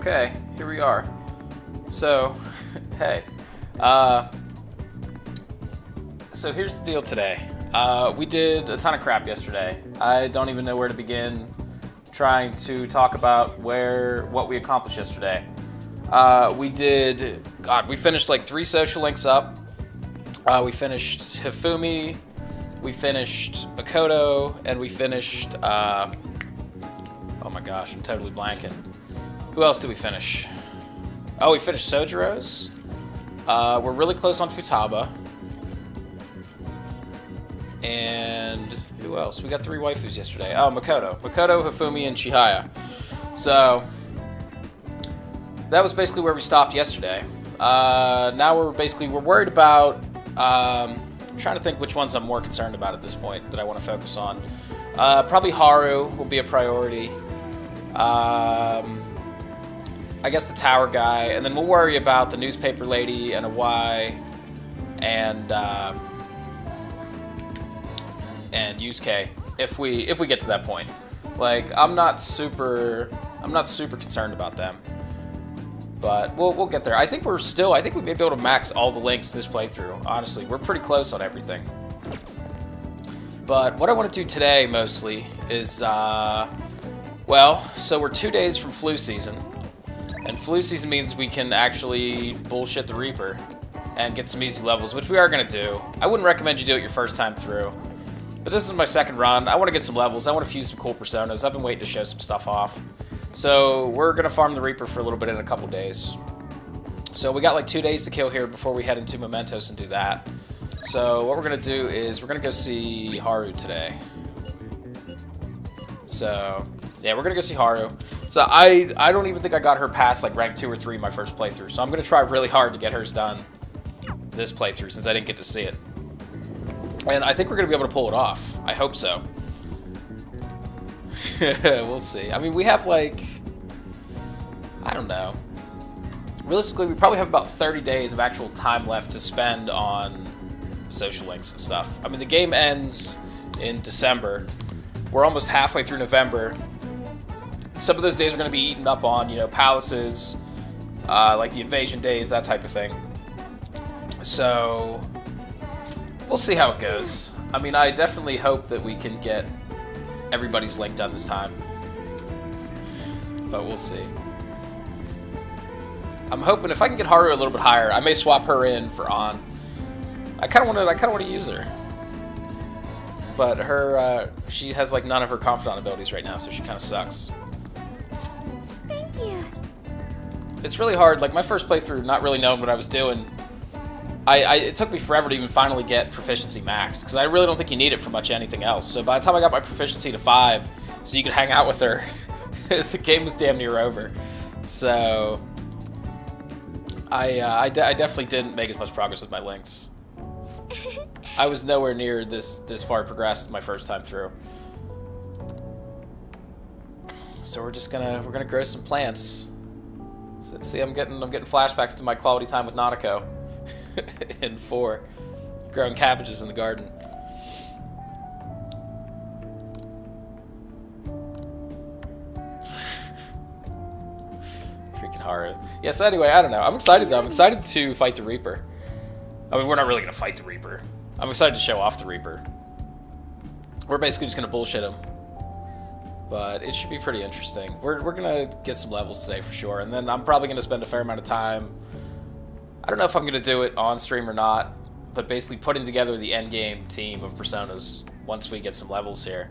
Okay, here we are. So, hey. So here's the deal today. We did a ton of crap yesterday. I don't even know where to begin trying to talk about what we accomplished yesterday. We finished like 3 social links up. We finished Hifumi, we finished Makoto, and we finished, oh my gosh, I'm totally blanking. Who else did we finish? Oh, we finished Sojiro's. We're really close on Futaba. And who else? We got 3 waifus yesterday. Oh, Makoto, Hifumi, and Chihaya. So that was basically where we stopped yesterday. Now we're worried about. I'm trying to think which ones I'm more concerned about at this point that I want to focus on. Probably Haru will be a priority. I guess the tower guy, and then we'll worry about the newspaper lady and a Y, and Yusuke if we get to that point. Like, I'm not super concerned about them, but we'll get there. I think we may be able to max all the links this playthrough. Honestly, we're pretty close on everything. But what I want to do today mostly is so we're 2 days from flu season. And flu season means we can actually bullshit the Reaper and get some easy levels, which we are going to do. I wouldn't recommend you do it your first time through. But this is my second run. I want to get some levels. I want to fuse some cool personas. I've been waiting to show some stuff off. So we're going to farm the Reaper for a little bit in a couple days. So we got like 2 days to kill here before we head into Mementos and do that. So what we're going to do is we're going to go see Haru today. So yeah, we're going to go see Haru. So I don't even think I got her past like rank 2 or 3 my first playthrough. So I'm going to try really hard to get hers done this playthrough since I didn't get to see it. And I think we're going to be able to pull it off. I hope so. We'll see. I mean, we have like, I don't know. Realistically, we probably have about 30 days of actual time left to spend on social links and stuff. I mean, the game ends in December. We're almost halfway through November. Some of those days are going to be eaten up on, palaces, like the invasion days, that type of thing. So we'll see how it goes. I mean, I definitely hope that we can get everybody's link done this time. But we'll see. I'm hoping if I can get Haru a little bit higher, I may swap her in for An. I kind of want to use her. But her, she has like none of her confidant abilities right now, so she kind of sucks. Thank you. It's really hard. Like my first playthrough, not really knowing what I was doing. It took me forever to even finally get proficiency max, because I really don't think you need it for much anything else. So by the time I got my proficiency to 5, so you could hang out with her, the game was damn near over. So I definitely didn't make as much progress with my links. I was nowhere near this far progressed my first time through. So we're gonna grow some plants. So, see, I'm getting flashbacks to my quality time with Nanako in 4, growing cabbages in the garden. Freaking Haru. Yeah. So anyway, I don't know. I'm excited though. I'm excited to fight the Reaper. I mean, we're not really gonna fight the Reaper. I'm excited to show off the Reaper. We're basically just gonna bullshit him. But it should be pretty interesting. We're gonna get some levels today for sure, and then I'm probably gonna spend a fair amount of time. I don't know if I'm gonna do it on stream or not, but basically putting together the end game team of personas once we get some levels here.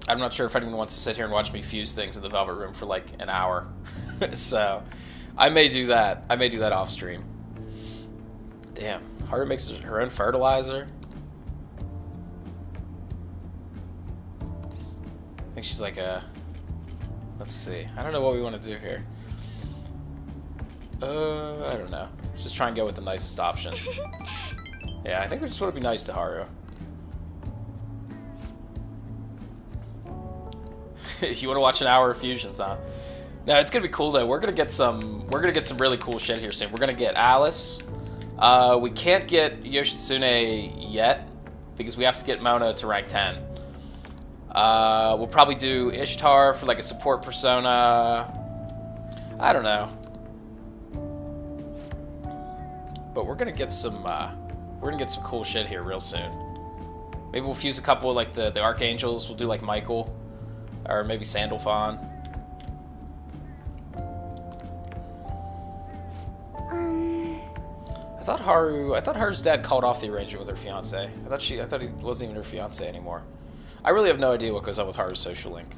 I'm not sure if anyone wants to sit here and watch me fuse things in the Velvet Room for like an hour. So I may do that. I may do that off stream. Damn, Haru makes her own fertilizer. I think she's like a... Let's see. I don't know what we want to do here. I don't know. Let's just try and go with the nicest option. Yeah, I think we just want to be nice to Haru. You want to watch an hour of fusions, huh? No, it's gonna be cool though. We're gonna get some really cool shit here soon. We're gonna get Alice. We can't get Yoshitsune yet because we have to get Mona to rank 10. We'll probably do Ishtar for like a support persona. I don't know. But we're gonna get some cool shit here real soon. Maybe we'll fuse a couple of like the archangels. We'll do like Michael, or maybe Sandalphon. I thought Haru's dad called off the arrangement with her fiance. I thought he wasn't even her fiance anymore. I really have no idea what goes on with Haru's social link.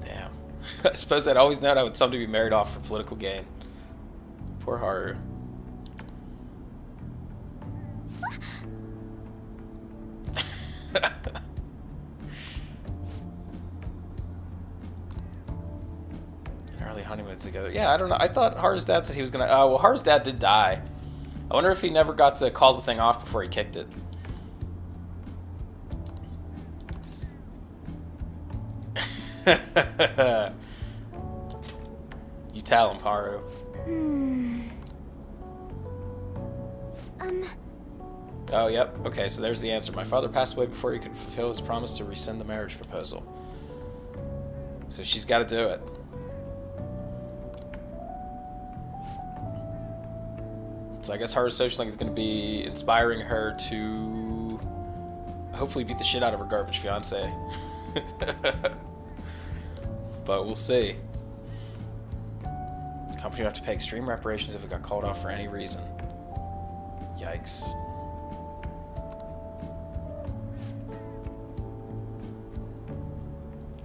Damn. I suppose I'd always known I would someday be married off for political gain. Poor Haru. Early honeymoon together. Yeah, I don't know. I thought Haru's dad said he was gonna. Well, Haru's dad did die. I wonder if he never got to call the thing off before he kicked it. You tell him, Haru. Oh, yep. Okay, so there's the answer. My father passed away before he could fulfill his promise to rescind the marriage proposal. So she's got to do it. So I guess Haru's social link is going to be inspiring her to hopefully beat the shit out of her garbage fiance. But we'll see. The company would have to pay extreme reparations if it got called off for any reason. Yikes.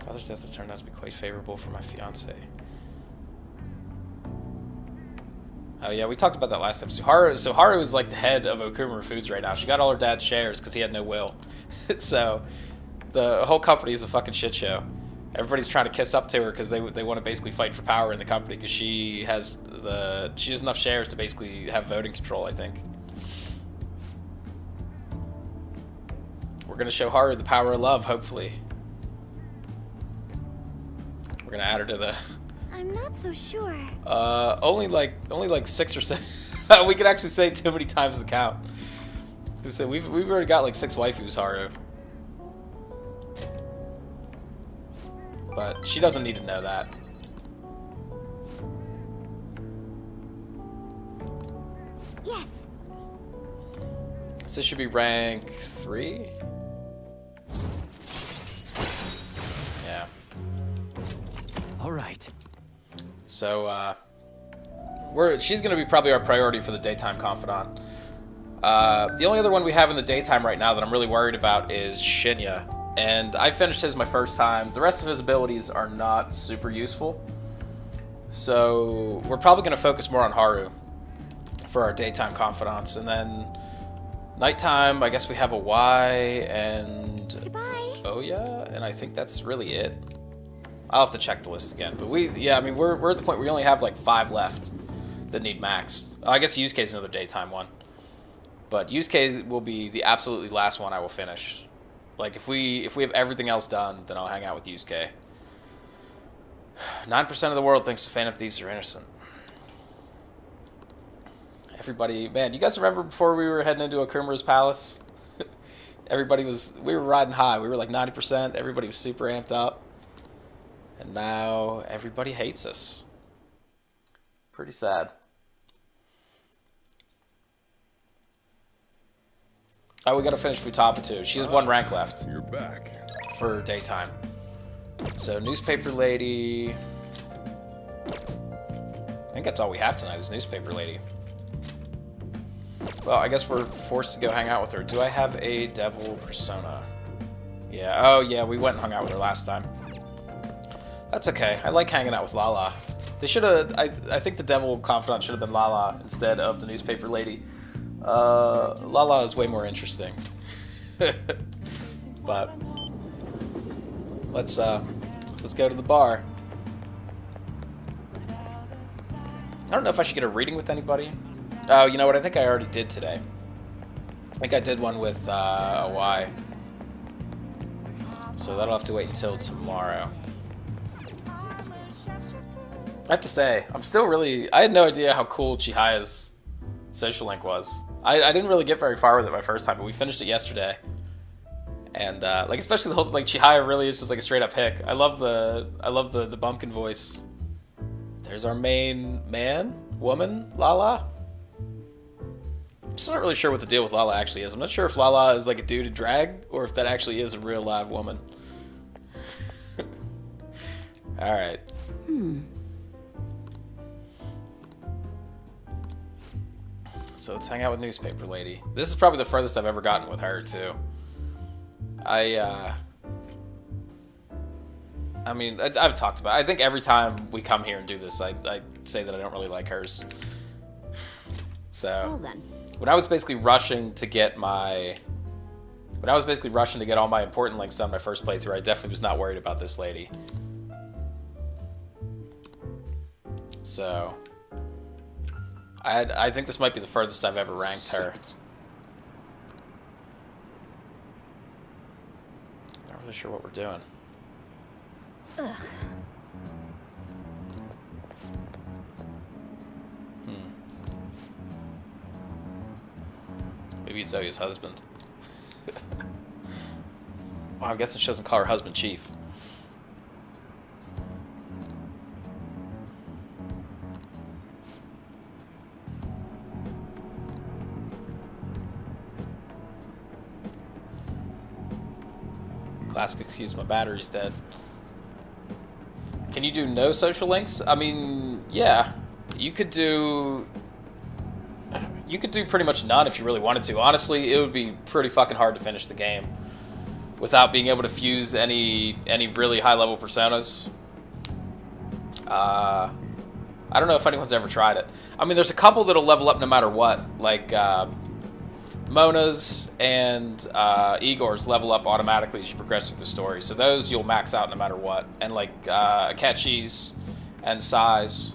Father's death has turned out to be quite favorable for my fiance. Oh yeah, we talked about that last time. So Haru is like the head of Okumura Foods right now. She got all her dad's shares because he had no will. So the whole company is a fucking shit show. Everybody's trying to kiss up to her because they want to basically fight for power in the company because she has enough shares to basically have voting control, I think. We're gonna show Haru the power of love, hopefully. We're gonna add her to the. I'm not so sure. Only like 6 or 7. We could actually say too many times the count. So we've already got like 6 waifus, Haru. But she doesn't need to know that. Yes. So this should be rank 3. Yeah. All right. So she's gonna be probably our priority for the daytime confidant. The only other one we have in the daytime right now that I'm really worried about is Shinya. And I finished his my first time. The rest of his abilities are not super useful. So we're probably going to focus more on Haru for our daytime confidants. And then nighttime, I guess we have a Y and... Goodbye. Oh yeah, and I think that's really it. I'll have to check the list again. But we're at the point where we only have like 5 left that need maxed. I guess Yusuke is another daytime one. But Yusuke will be the absolutely last one I will finish. Like, if we have everything else done, then I'll hang out with Yusuke. 9% of the world thinks the Phantom Thieves are innocent. Everybody, man, you guys remember before we were heading into Okumura's palace? We were riding high. We were like 90%. Everybody was super amped up. And now everybody hates us. Pretty sad. Oh, we gotta finish Futaba too. She has 1 rank left. You're back. For daytime. So, Newspaper Lady. I think that's all we have tonight is Newspaper Lady. Well, I guess we're forced to go hang out with her. Do I have a devil persona? Yeah. Oh, yeah, we went and hung out with her last time. That's okay. I like hanging out with Lala. They should have... I think the devil confidant should have been Lala instead of the Newspaper Lady. Lala is way more interesting. But let's go to the bar. I don't know if I should get a reading with anybody. Oh, you know what? I think I already did today. I think I did one with a Y. So that'll have to wait until tomorrow. I have to say, I'm still really... I had no idea how cool Chihiya's social link was. I didn't really get very far with it my first time, but we finished it yesterday. And like especially the whole like Chihaya really is just like a straight up hick. I love the bumpkin voice. There's our main woman, Lala. I'm still not really sure what the deal with Lala actually is. I'm not sure if Lala is like a dude in drag or if that actually is a real live woman. All right. So let's hang out with Newspaper Lady. This is probably the furthest I've ever gotten with her too. I mean, I've talked about it. I think every time we come here and do this, I say that I don't really like hers. So, Well then. when I was basically rushing to get all my important links done my first playthrough, I definitely was not worried about this lady. So, I think this might be the furthest I've ever ranked her. Not really sure what we're doing. Ugh. Maybe it's Zoe's husband. Well, I'm guessing she doesn't call her husband Chief. Classic excuse, my battery's dead. Can you do no social links? I mean, yeah. You could do pretty much none if you really wanted to. Honestly, it would be pretty fucking hard to finish the game without being able to fuse any really high level personas. I don't know if anyone's ever tried it. I mean, there's a couple that'll level up no matter what, like Mona's and Igor's level up automatically as you progress through the story. So those you'll max out no matter what. And like Akechi's and Sai's.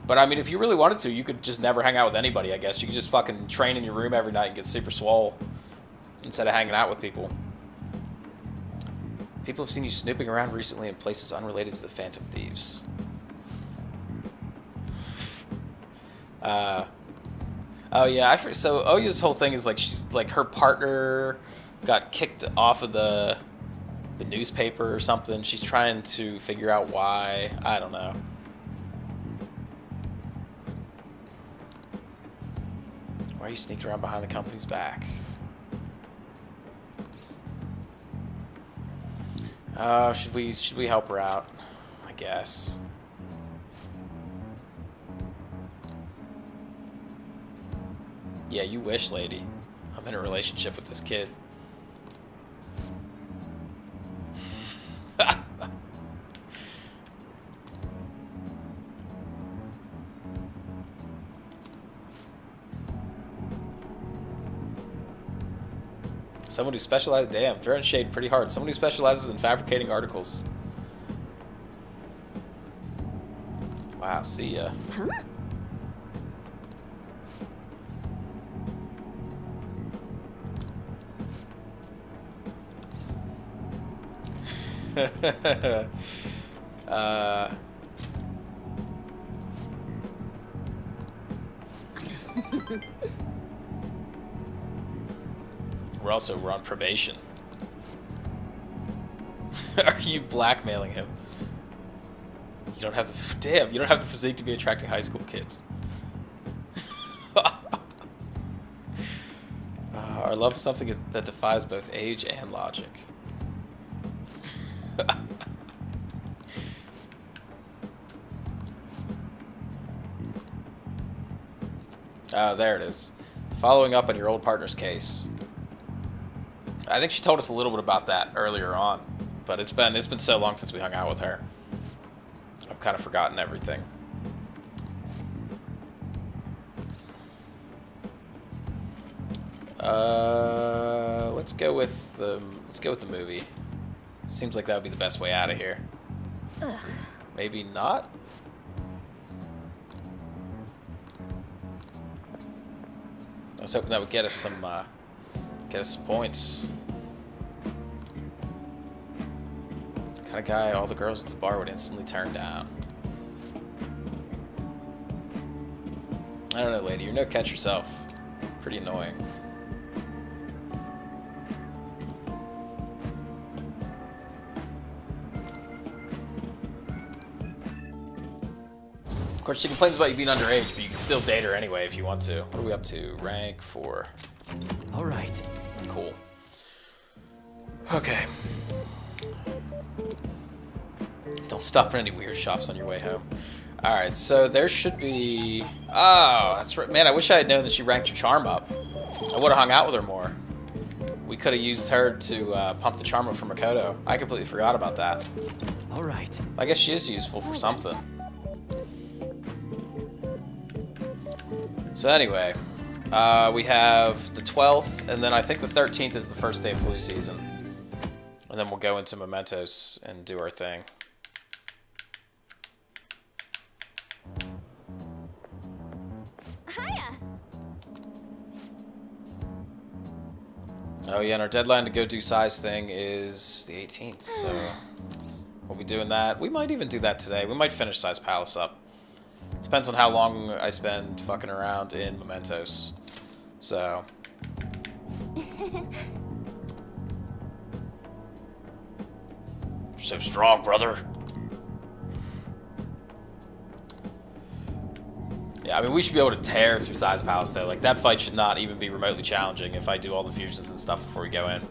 But I mean, if you really wanted to, you could just never hang out with anybody, I guess. You could just fucking train in your room every night and get super swole instead of hanging out with people. People have seen you snooping around recently in places unrelated to the Phantom Thieves. Oh yeah, so Oya's whole thing is like she's like her partner got kicked off of the newspaper or something. She's trying to figure out why. I don't know. Why are you sneaking around behind the company's back? Should we help her out? I guess. Yeah, you wish, lady. I'm in a relationship with this kid. Someone who specializes... Damn, throwing shade pretty hard. Someone who specializes in fabricating articles. Wow, see ya. Huh? We're on probation. Are you blackmailing him? You don't have the... Damn, you don't have the physique to be attracting high school kids. Our love is something that defies both age and logic. Oh, there it is. Following up on your old partner's case. I think she told us a little bit about that earlier on, but it's been so long since we hung out with her. I've kind of forgotten everything. Let's go with the movie. Seems like that would be the best way out of here. Ugh. Maybe not. I was hoping that would get us some points. The kind of guy all the girls at the bar would instantly turn down. I don't know, lady. You're no catch yourself. Pretty annoying. Of course, she complains about you being underage, but you can still date her anyway if you want to. What are we up to? Rank 4. All right. Cool. Okay. Don't stop in any weird shops on your way home. Alright, so there should be... Oh, that's right. Man, I wish I had known that she ranked your charm up. I would have hung out with her more. We could have used her to pump the charm up for Makoto. I completely forgot about that. All right. I guess she is useful for something. So anyway, we have the 12th, and then I think the 13th is the first day of flu season. And then we'll go into Mementos and do our thing. Hiya. Oh yeah, and our deadline to go do size thing is the 18th, so we'll be doing that. We might even do that today. We might finish Size Palace up. Depends on how long I spend fucking around in Mementos. So. You're so strong, brother. Yeah, I mean, we should be able to tear through Size Palace, though. Like, that fight should not even be remotely challenging if I do all the fusions and stuff before we go in.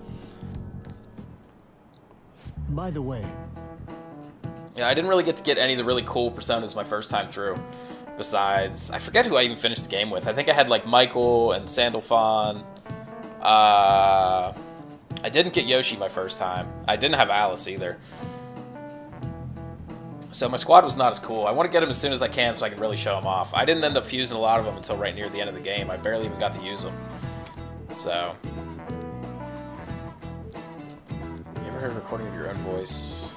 By the way, Yeah, I didn't really get to get any of the really cool personas my first time through. Besides, I forget who I even finished the game with. I think I had, like, Michael and Sandalphon. I didn't get Yoshi my first time. I didn't have Alice either. So my squad was not as cool. I want to get them as soon as I can so I can really show them off. I didn't end up fusing a lot of them until right near the end of the game. I barely even got to use them. So. You ever heard a recording of your own voice?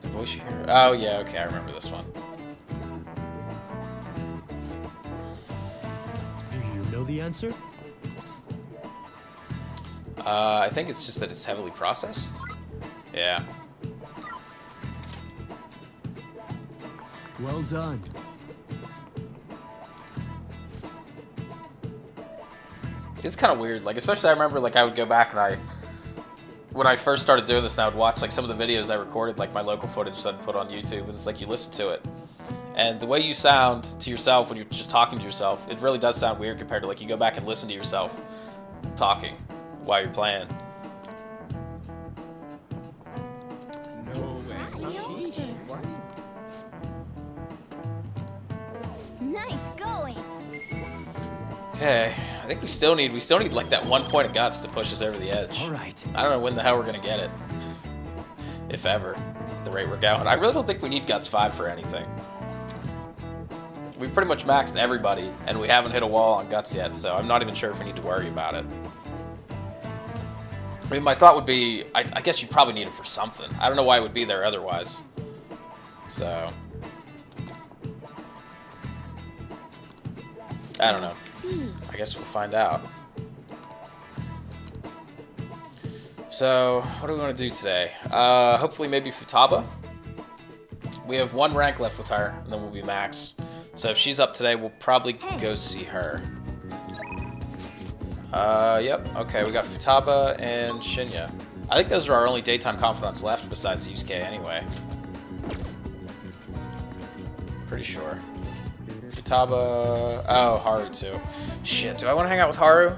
The voice you hear? Oh, yeah, okay, I remember this one. do you know the answer? I think it's just that it's heavily processed. Yeah. Well done. It's kind of weird. Like, especially I remember, like, I would go back and when I first started doing this, and I would watch, like, some of the videos I recorded, like, my local footage that I'd put on YouTube, and it's like, you listen to it. And the way you sound to yourself when you're just talking to yourself, it really does sound weird compared to, like, you go back and listen to yourself talking while you're playing. Nice going. Okay, I think we still need like that 1 point of guts to push us over the edge. All right. I don't know when the hell we're gonna get it, if ever, at the rate we're going. I really don't think we need guts 5 for anything. We pretty much maxed everybody, and we haven't hit a wall on guts yet, so I'm not even sure if we need to worry about it. I mean, my thought would be, I guess you probably need it for something. I don't know why it would be there otherwise. So, I don't know. I guess we'll find out. So, what do we want to do today? Hopefully maybe Futaba. We have 1 rank left with her, and then we'll be max. So if she's up today, we'll probably go see her. Yep. Okay, we got Futaba and Shinya. I think those are our only daytime confidants left besides Yusuke anyway. Pretty sure. Futaba... Oh, Haru too. Shit, do I want to hang out with Haru?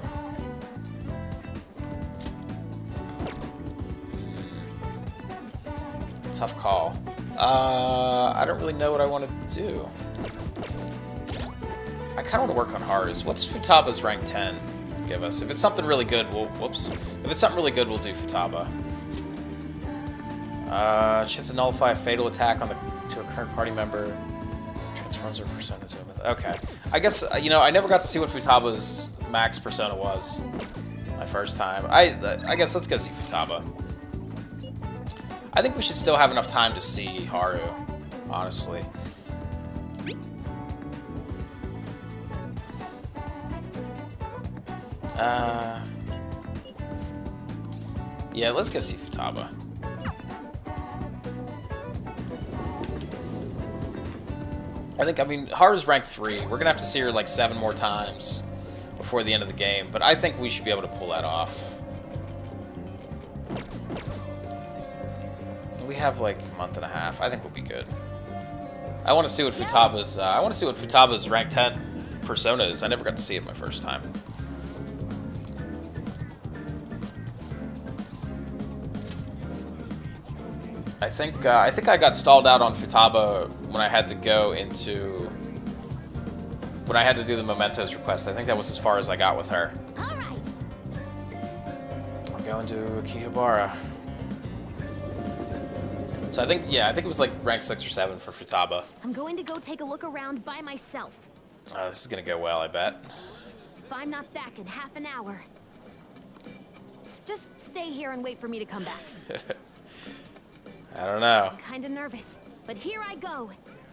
Tough call. I don't really know what I want to do. I kind of want to work on Haru's. What's Futaba's rank 10 give us? If it's something really good, we'll... Whoops. If it's something really good, we'll do Futaba. Chance to nullify a fatal attack on to a current party member. Transforms her persona to a... Okay. I guess, you know, I never got to see what Futaba's max persona was my first time. I guess let's go see Futaba. I think we should still have enough time to see Haru, honestly. Yeah, let's go see Futaba. I mean, Haru's rank 3. We're gonna have to see her like 7 more times before the end of the game, but I think we should be able to pull that off. We have like a month and a half. I think we'll be good. I want to see what Futaba's. I want to see what Futaba's rank 10 persona is. I never got to see it my first time. I think I got stalled out on Futaba when I had to go into when I had to do the mementos request. I think that was as far as I got with her. All right. I'm going to Akihabara. So I think it was like rank 6 or 7 for Futaba. I'm going to go take a look around by myself. This is gonna go well, I bet. If I'm not back in half an hour, just stay here and wait for me to come back. I don't know. I'm kind of nervous, but here I go.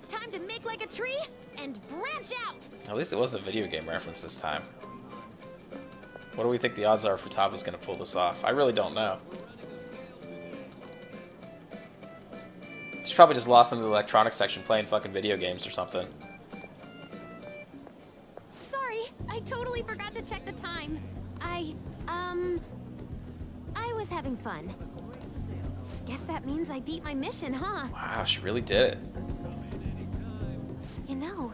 Time to make like a tree and branch out. At least it wasn't a video game reference this time. What do we think the odds are Futaba's gonna pull this off? I really don't know. She's probably just lost in the electronics section playing fucking video games or something. Sorry, I totally forgot to check the time. I was having fun. Guess that means I beat my mission, huh? Wow, she really did it. You know,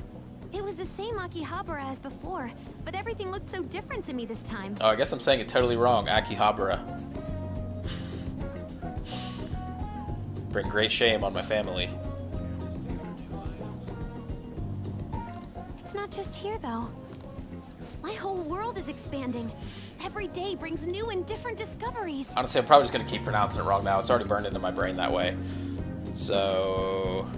it was the same Akihabara as before, but everything looked so different to me this time. Oh, I guess I'm saying it totally wrong. Akihabara. Bring great shame on my family. It's not just here, though. My whole world is expanding. Every day brings new and different discoveries. Honestly, I'm probably just going to keep pronouncing it wrong now. It's already burned into my brain that way. So...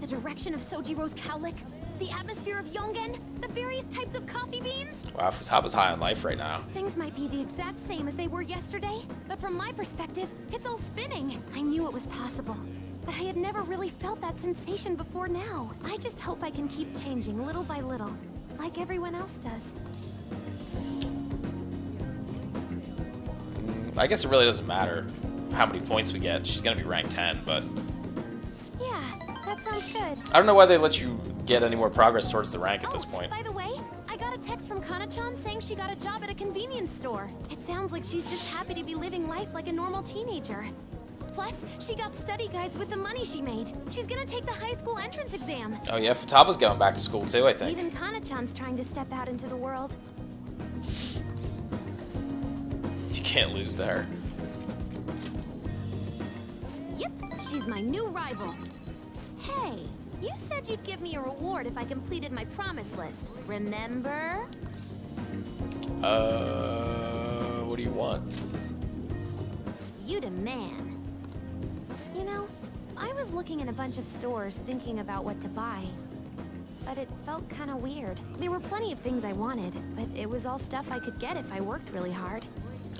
The direction of Sojiro's cowlick, the atmosphere of Yongen, the various types of coffee beans. Wow, Futaba's high on life right now. Things might be the exact same as they were yesterday, but from my perspective, it's all spinning. I knew it was possible, but I had never really felt that sensation before now. I just hope I can keep changing little by little, like everyone else does. I guess it really doesn't matter how many points we get. She's going to be rank 10, but... Yeah, that sounds good. I don't know why they let you get any more progress towards the rank at this point. By the way, I got a text from Kana-chan saying she got a job at a convenience store. It sounds like she's just happy to be living life like a normal teenager. Plus, she got study guides with the money she made. She's gonna take the high school entrance exam. Oh yeah, Futaba's going back to school too, I think. Even Kana-chan's trying to step out into the world. You can't lose to her. Yep, she's my new rival. Hey, you said you'd give me a reward if I completed my promise list. Remember? What do you want? You the man. You know, I was looking in a bunch of stores thinking about what to buy. But it felt kind of weird. There were plenty of things I wanted, but it was all stuff I could get if I worked really hard.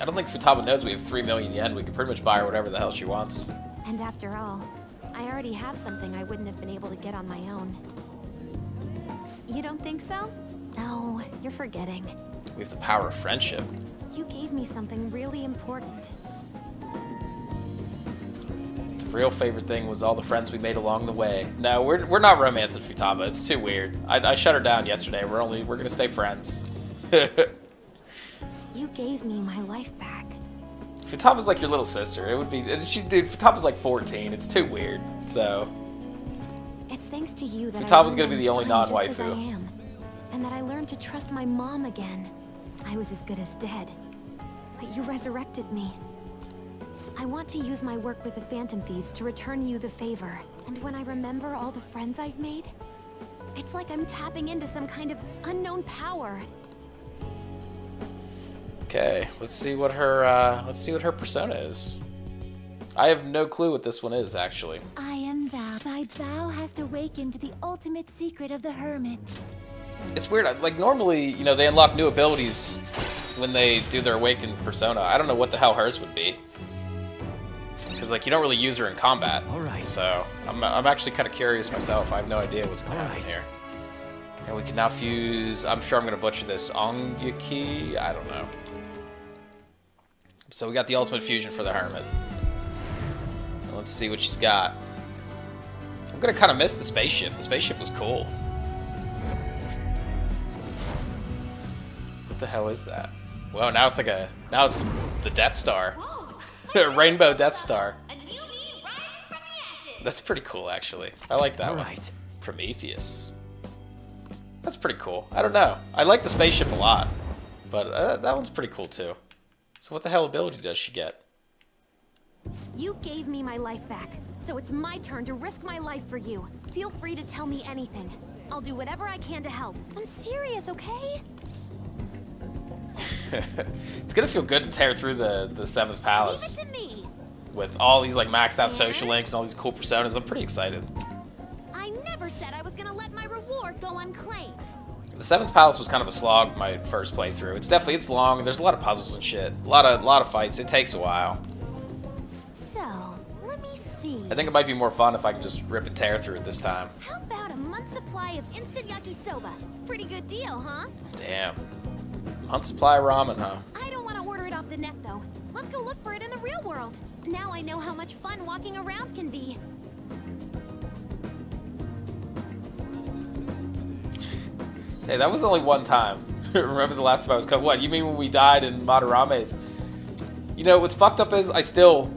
I don't think Futaba knows we have 3 million yen. We can pretty much buy her whatever the hell she wants. And after all, I already have something I wouldn't have been able to get on my own. You don't think so? No, you're forgetting. We have the power of friendship. You gave me something really important. The real favorite thing was all the friends we made along the way. No, we're not romancing Futaba. It's too weird. I shut her down yesterday. We're gonna stay friends. You gave me my life back. Futaba's like your little sister. It would be. Dude, Futaba's like 14. It's too weird. So. It's thanks to you that Futaba's I gonna be the only non-waifu. non-waifu. And that I learned to trust my mom again. I was as good as dead. But you resurrected me. I want to use my work with the Phantom Thieves to return you the favor. And when I remember all the friends I've made, it's like I'm tapping into some kind of unknown power. Okay, let's see what her persona is. I have no clue what this one is, actually. I am thou. Thy vow hast awakened the ultimate secret of the hermit. It's weird. Like normally, you know, they unlock new abilities when they do their awakened persona. I don't know what the hell hers would be, because like you don't really use her in combat. All right. So I'm actually kind of curious myself. I have no idea what's going to happen right. here. And we can now fuse. I'm sure I'm going to butcher this. Ongyuki. I don't know. So we got the ultimate fusion for the hermit. And let's see what she's got. I'm gonna kind of miss the spaceship. The spaceship was cool. What the hell is that? Well, now it's like a... Now it's the Death Star. Rainbow Death Star. That's pretty cool, actually. I like that one. Right. Prometheus. That's pretty cool. I don't know. I like the spaceship a lot. But that one's pretty cool, too. So what the hell ability does she get? You gave me my life back, so it's my turn to risk my life for you. Feel free to tell me anything. I'll do whatever I can to help. I'm serious, okay? It's gonna feel good to tear through the Seventh Palace. Leave it to me. With all these like maxed out social links and all these cool personas. I'm pretty excited. I never said I was gonna let my reward go unclaimed. The Seventh Palace was kind of a slog my first playthrough. It's long. There's a lot of puzzles and shit. A lot of fights. It takes a while. So, let me see. I think it might be more fun if I can just rip and tear through it this time. How about a month's supply of instant yakisoba? Pretty good deal, huh? Damn. Month supply of ramen, huh? I don't want to order it off the net, though. Let's go look for it in the real world. Now I know how much fun walking around can be. Hey, that was only one time. Remember the last time I was cut? What, you mean when we died in Madarame's? You know, what's fucked up is I still...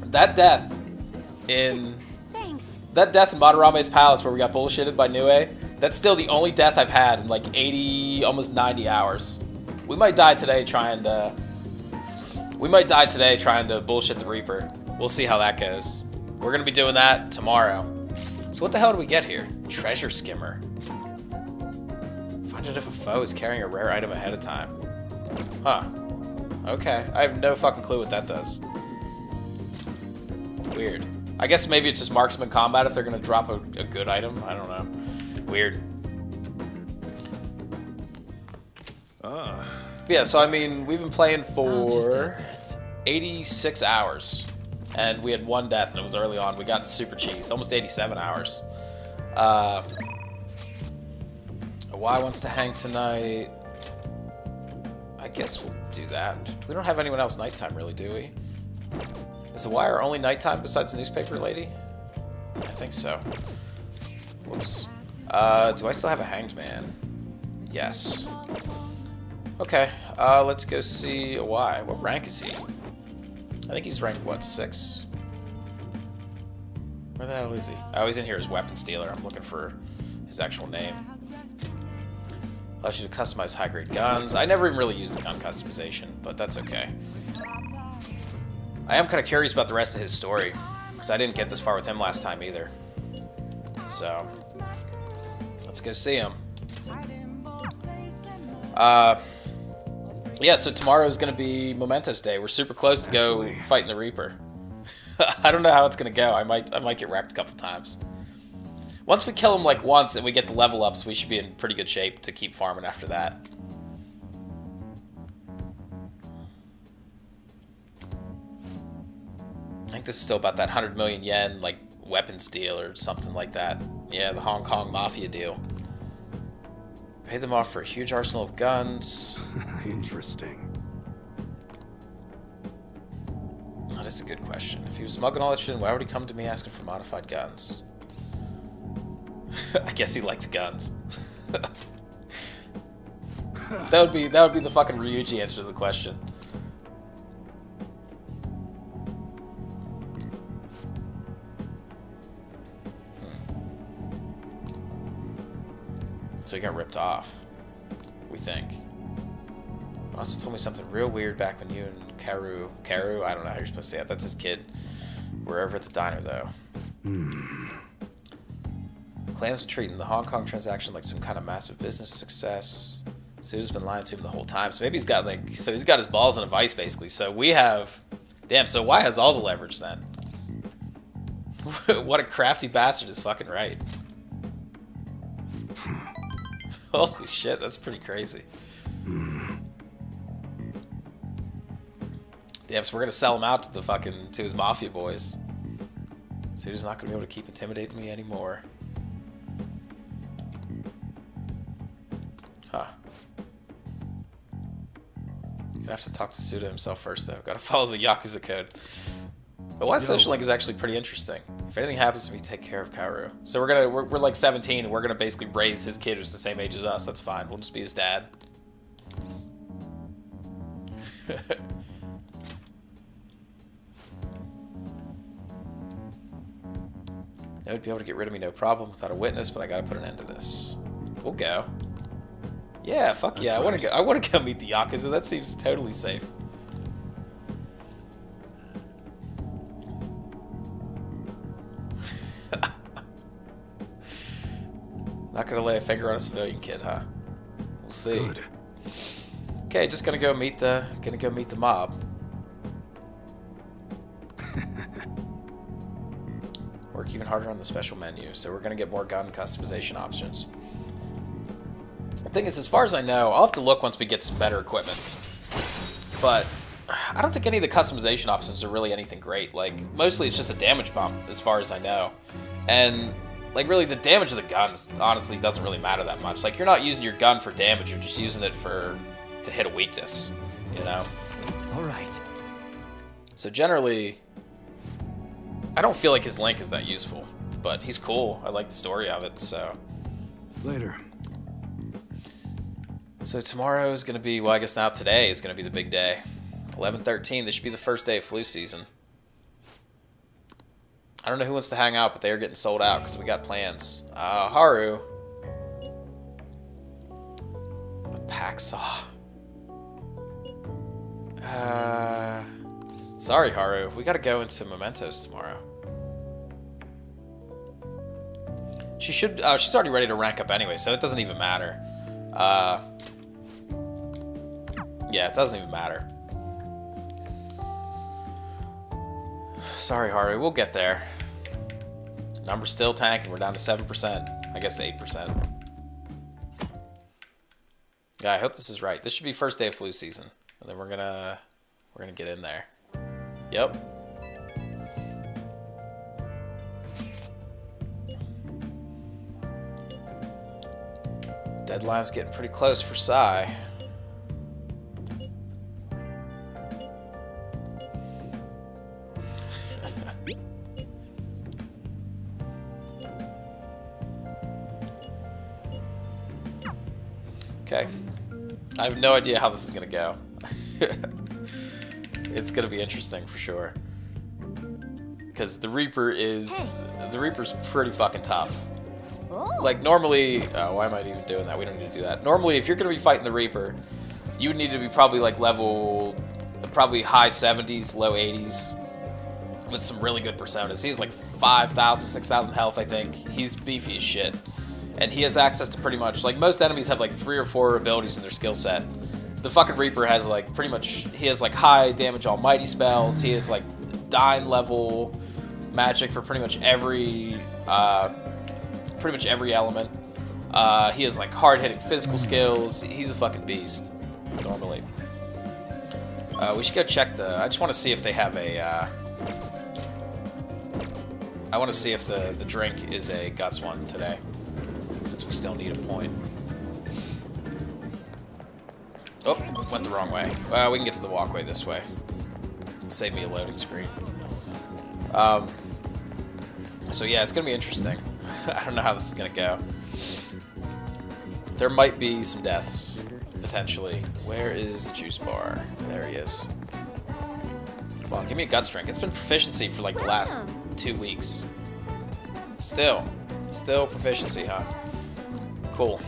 That death in... Thanks. That death in Madarame's palace where we got bullshitted by Nue, that's still the only death I've had in like 80, almost 90 hours. We might die today trying to... We might die today trying to bullshit the Reaper. We'll see how that goes. We're gonna be doing that tomorrow. So what the hell do we get here? Treasure Skimmer. Find out if a foe is carrying a rare item ahead of time. Huh. Okay. I have no fucking clue what that does. Weird. I guess maybe it's just marksman combat if they're gonna drop a good item. I don't know. Weird. Yeah, so I mean, we've been playing for 86 hours. And we had one death, and it was early on. We got super cheesed. Almost 87 hours. Y wants to hang tonight. I guess we'll do that. We don't have anyone else nighttime, really, do we? Is the Y our only nighttime besides the newspaper lady? I think so. Whoops. Do I still have a hanged man? Yes. Okay, let's go see a Y. What rank is he? I think he's ranked, what, 6? Where the hell is he? Oh, he's in here as weapon stealer. I'm looking for his actual name. Allows you to customize high-grade guns. I never even really used the gun customization, but that's okay. I am kind of curious about the rest of his story, because I didn't get this far with him last time either. So, let's go see him. Yeah, so tomorrow is going to be Mementos Day. We're super close to go fighting the Reaper. I don't know how it's going to go. I might get wrecked a couple times. Once we kill him like once and we get the level ups, we should be in pretty good shape to keep farming after that. I think this is still about that 100 million yen like weapons deal or something like that. Yeah, the Hong Kong Mafia deal. Paid them off for a huge arsenal of guns. Interesting. Oh, that's a good question. If he was smuggling all that shit, why would he come to me asking for modified guns? I guess he likes guns. that would be the fucking Ryuji answer to the question. So he got ripped off, we think. Also told me something real weird back when you and Karu, I don't know how you're supposed to say that. That's his kid. We're over at the diner, though. The clan's treating the Hong Kong transaction like some kind of massive business success. Suda's been lying to him the whole time. So maybe he's got he's got his balls in a vice, basically. So we have... Damn, so Y has all the leverage, then. What a crafty bastard is fucking right. Holy shit, that's pretty crazy. Damn, so we're gonna sell him out to his mafia boys. Suda's not gonna be able to keep intimidating me anymore. Huh. Gonna have to talk to Suda himself first, though. Gotta follow the Yakuza code. But why Social Link is actually pretty interesting. If anything happens to me, take care of Kaoru. So we're like 17, and we're gonna basically raise his kid who's the same age as us. That's fine. We'll just be his dad. They would be able to get rid of me no problem without a witness, but I gotta put an end to this. We'll go. Yeah, fuck yeah. That's right. I wanna go meet the Yakuza. That seems totally safe. Not gonna lay a finger on a civilian kid, huh? We'll see. Good. Okay, just gonna go meet the mob. Work even harder on the special menu, so we're gonna get more gun customization options. The thing is, as far as I know, I'll have to look once we get some better equipment. But I don't think any of the customization options are really anything great. Like, mostly it's just a damage bump, as far as I know. And like, really, the damage of the guns honestly doesn't really matter that much. Like, you're not using your gun for damage, you're just using it to hit a weakness, you know? All right. So generally, I don't feel like his Link is that useful, but he's cool. I like the story of it, so. Later. So tomorrow is going to be, well, I guess now today is going to be the big day. 11/13, this should be the first day of flu season. I don't know who wants to hang out, but they are getting sold out because we got plans. Haru. A pack saw. Sorry, Haru. We gotta go into Mementos tomorrow. She should. She's already ready to rank up anyway, so it doesn't even matter. Yeah, it doesn't even matter. Sorry, Haru. We'll get there. Number's still tanking. We're down to 7%. I guess 8%. Yeah, I hope this is right. This should be first day of flu season, and then we're gonna get in there. Yep. Deadline's getting pretty close for Psy. Okay. I have no idea how this is gonna go. It's gonna be interesting for sure. Because the Reaper's pretty fucking tough. Like normally, why am I even doing that? We don't need to do that. Normally, if you're gonna be fighting the Reaper, you would need to be probably like level, probably high 70s, low 80s, with some really good personas. He has like 5,000, 6,000 health, I think. He's beefy as shit. And he has access to pretty much, like most enemies have like 3 or 4 abilities in their skill set. The fucking Reaper has like pretty much, he has like high damage almighty spells, he has like dying level magic for pretty much every element. He has like hard-hitting physical skills. He's a fucking beast, normally. We should go check I just want to see if they have a, I want to see if the drink is a Guts one today, since we still need a point. Oh, went the wrong way. Well, we can get to the walkway this way. Save me a loading screen. So yeah, it's gonna be interesting. I don't know how this is gonna go. There might be some deaths, potentially. Where is the juice bar? There he is. Come on, give me a Guts drink. It's been proficiency for like the last 2 weeks. Still proficiency, huh? Cool.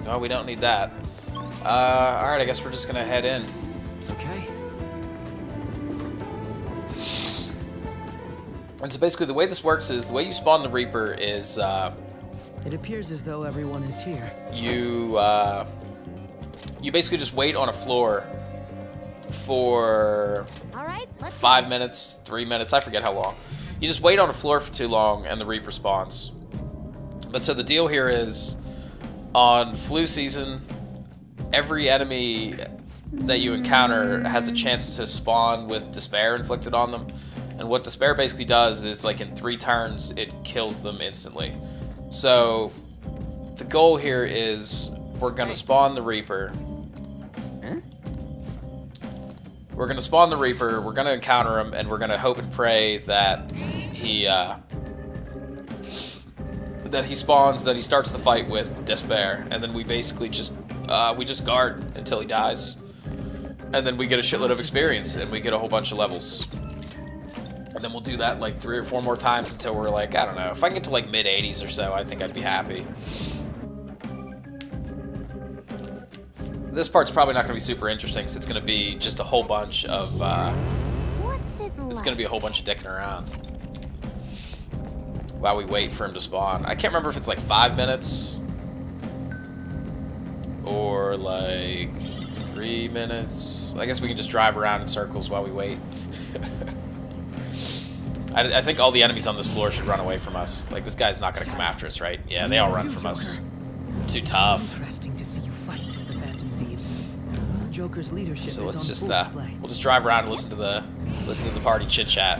No, we don't need that. Alright, I guess we're just gonna head in. Okay. And so basically the way this works is, the way you spawn the Reaper is, It appears as though everyone is here. you basically just wait on a floor for All right, let's 5 minutes, 3 minutes, I forget how long. You just wait on a floor for too long and the Reaper spawns. But so the deal here is, on flu season, every enemy that you encounter has a chance to spawn with despair inflicted on them. And what despair basically does is, like, in 3 turns, it kills them instantly. So the goal here is, we're gonna spawn the Reaper. We're gonna spawn the Reaper, we're gonna encounter him, and we're gonna hope and pray that he that he spawns, that he starts the fight with despair, and then we basically just guard until he dies, and then we get a shitload of experience, and we get a whole bunch of levels. And then we'll do that like 3 or 4 more times until we're like, I don't know, if I can get to like mid 80s or so, I think I'd be happy. This part's probably not going to be super interesting, because it's going to be just a whole bunch of, it's going to be a whole bunch of dicking around while we wait for him to spawn. I can't remember if it's like 5 minutes or like 3 minutes. I guess we can just drive around in circles while we wait. I think all the enemies on this floor should run away from us. Like, this guy's not going to come after us, right? Yeah, they all run from us. Too tough. Interesting to see you fight as the Phantom Thieves. Joker's leadership So is let's on just full display. we'll just drive around and listen to the party chit chat.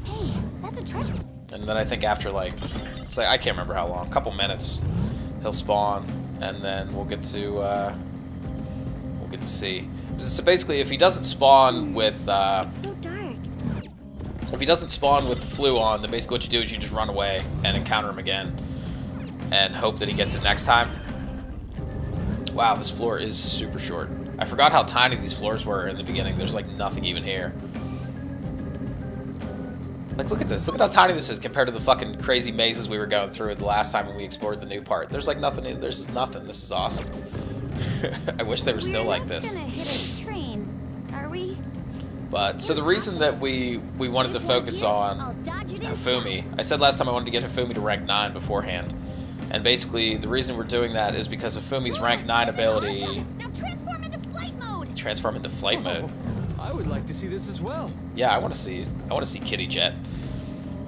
Hey, that's a treasure. And then I think after like, it's like, I can't remember how long, a couple minutes, he'll spawn, and then we'll get to see. So basically, if he doesn't spawn with It's so dark. if he doesn't spawn with the flu on, then basically what you do is you just run away and encounter him again, and hope that he gets it next time. Wow, this floor is super short. I forgot how tiny these floors were in the beginning. There's like nothing even here. Like, look at this. Look at how tiny this is compared to the fucking crazy mazes we were going through the last time when we explored the new part. There's like nothing in. There's nothing. This is awesome. I wish they were still like this. We're not gonna hit a train, are we? But so the reason that we wanted to focus on Hifumi, I said last time I wanted to get Hifumi to rank 9 beforehand. And basically the reason we're doing that is because Hifumi's rank 9 ability. Now transform into flight mode. Transform into flight mode. I would like to see this as well. Yeah, I want to see it. I want to see Kitty Jet.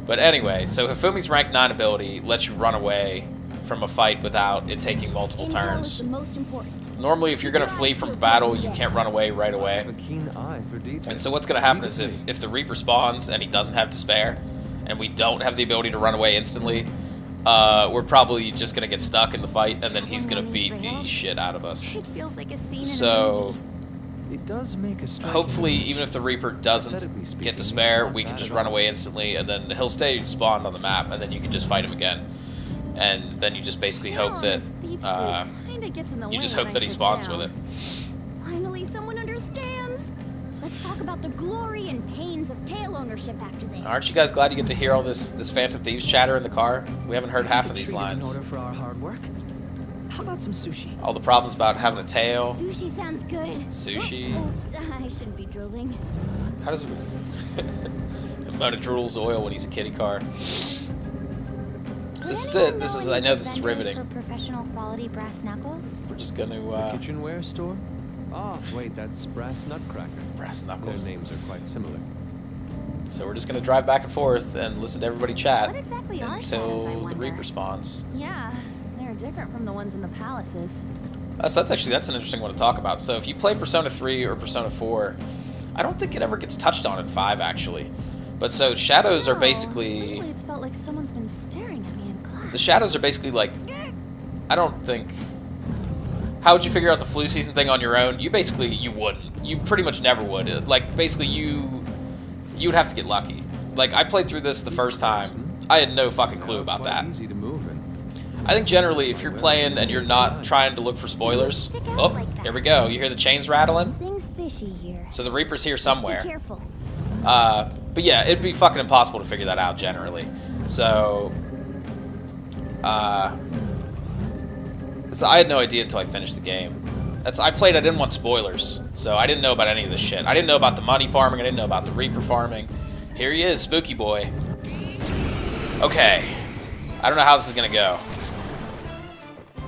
But anyway, so Hifumi's rank 9 ability lets you run away from a fight without it taking multiple turns. The most important. Normally, if you're going to flee from a battle, you can't run away right I away. have a keen eye for detail. And so what's going to happen is if the Reaper spawns and he doesn't have despair, and we don't have the ability to run away instantly, we're probably just going to get stuck in the fight, and then he's going to beat the shit out of us. It feels like a scene in a So It does make a strike. hopefully, even if the Reaper doesn't get despair, we can just run away instantly, and then he'll stay spawned on the map, and then you can just fight him again. And then you just basically hope that you just hope that he spawns with it. Finally, someone understands. Let's talk about the glory and pains of tail ownership after this. Aren't you guys glad you get to hear all this Phantom Thieves chatter in the car? We haven't heard half of these Treat is in lines. order for our hard work. How about some sushi? All the problems about having a tail. Sushi sounds good. Sushi. Oops, I shouldn't be drooling. How does it... Mona drools oil when he's a kitty car. So this is it. This is... I know this is riveting. For professional quality brass knuckles? We're just gonna... Kitchenware store? Oh, wait, that's Brass Nutcracker. brass Their knuckles. names are quite similar. So we're just gonna drive back and forth and listen to everybody chat What exactly are shadows, I until the wonder? Reaper spawns. Yeah, they're different from the ones in the palaces. So that's an interesting one to talk about. So if you play Persona 3 or Persona 4, I don't think it ever gets touched on in 5 actually. But so shadows are basically... Lately, it's felt like someone's been staring at me in class. The shadows are basically like... I don't think... How would you figure out the flu season thing on your own? You wouldn't. You pretty much never would. Like, basically you'd have to get lucky. Like, I played through this the first time. I had no fucking clue about that. Easy to move in. I think generally if you're playing and you're not trying to look for spoilers... Oh, here we go. You hear the chains rattling? Things fishy here. So the Reaper's here Be somewhere. careful. But yeah, it'd be fucking impossible to figure that out generally. So I had no idea until I finished the game. I didn't want spoilers, so I didn't know about any of this shit. I didn't know about the money farming, I didn't know about the Reaper farming. Here he is, Spooky Boy. Okay. I don't know how this is gonna go.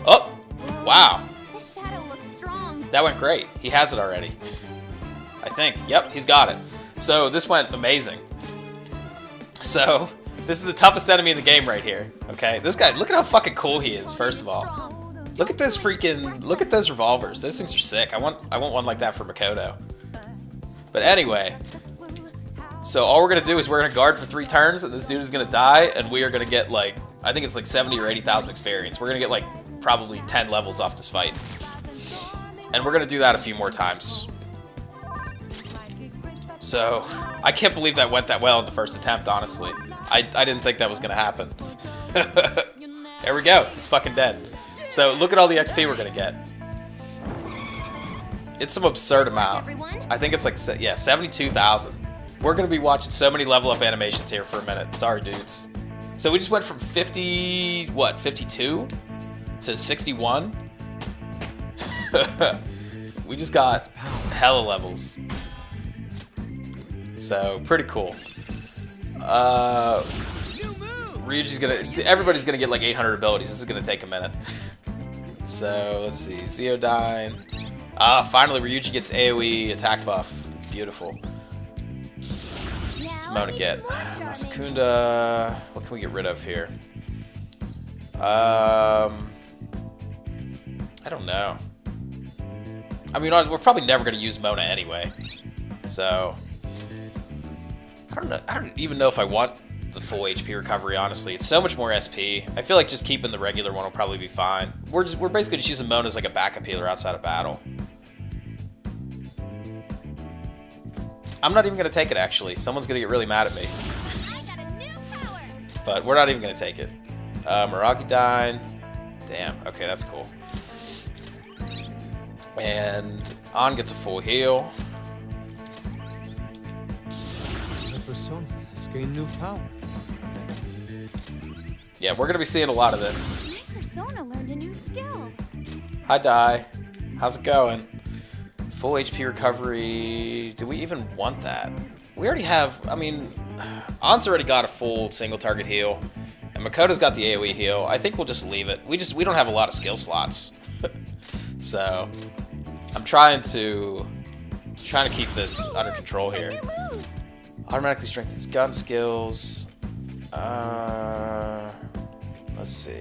Oh! Wow. This shadow looks strong. That went great. He has it already. I think. Yep, he's got it. So this went amazing. So this is the toughest enemy in the game right here. Okay, this guy. Look at how fucking cool he is. First of all, look at this freaking. Look at those revolvers. Those things are sick. I want one like that for Makoto. But anyway, so all we're gonna do is we're gonna guard for 3 turns, and this dude is gonna die, and we are gonna get like I think it's like 70 or 80,000 experience. We're gonna get like probably 10 levels off this fight, and we're gonna do that a few more times. So, I can't believe that went that well in the first attempt, honestly. I didn't think that was going to happen. There we go. He's fucking dead. So look at all the XP we're gonna get. It's some absurd amount. I think it's like, yeah, 72,000. We're gonna be watching so many level up animations here for a minute. Sorry, dudes. So we just went from 50, what, 52 to 61? We just got hella levels. So, pretty cool. Ryuji's gonna, everybody's gonna get like 800 abilities. This is gonna take a minute. So, let's see, Zeodyne. Finally Ryuji gets AoE attack buff. Beautiful. What's Mona get? Masakunda. What can we get rid of here? I don't know. I mean, we're probably never gonna use Mona anyway. So, I don't know. I don't even know if I want the full HP recovery, honestly. It's so much more SP. I feel like just keeping the regular one will probably be fine. We're basically just using Mona as like a backup healer outside of battle. I'm not even gonna take it, actually. Someone's gonna get really mad at me. But we're not even gonna take it. Miragidyne. Damn, okay, that's cool. And An gets a full heal. New power. Yeah, we're gonna be seeing a lot of this. My persona learned a new skill. Hi, Dai. How's it going? Full HP recovery. Do we even want that? We already have, I mean, An's already got a full single target heal. And Makoto's got the AoE heal. I think we'll just leave it. We don't have a lot of skill slots. So, I'm trying to keep this under control here. Automatically strengthens gun skills. Let's see.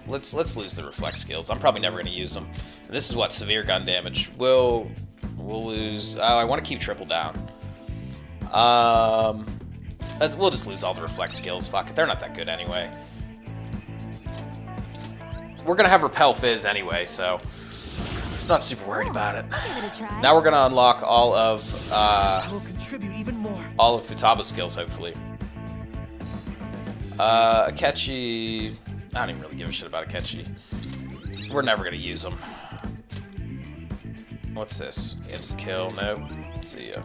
Let's lose the reflect skills. I'm probably never going to use them. And this is what, severe gun damage. We'll lose. Oh, I want to keep triple down. We'll just lose all the reflect skills. Fuck it, they're not that good anyway. We're gonna have repel fizz anyway, so I'm not super worried about it. Now we're gonna unlock all of I will contribute even more. all of Futaba's skills, hopefully. Akechi, I don't even really give a shit about Akechi. We're never gonna use him. What's this? Insta kill? Nope. See ya.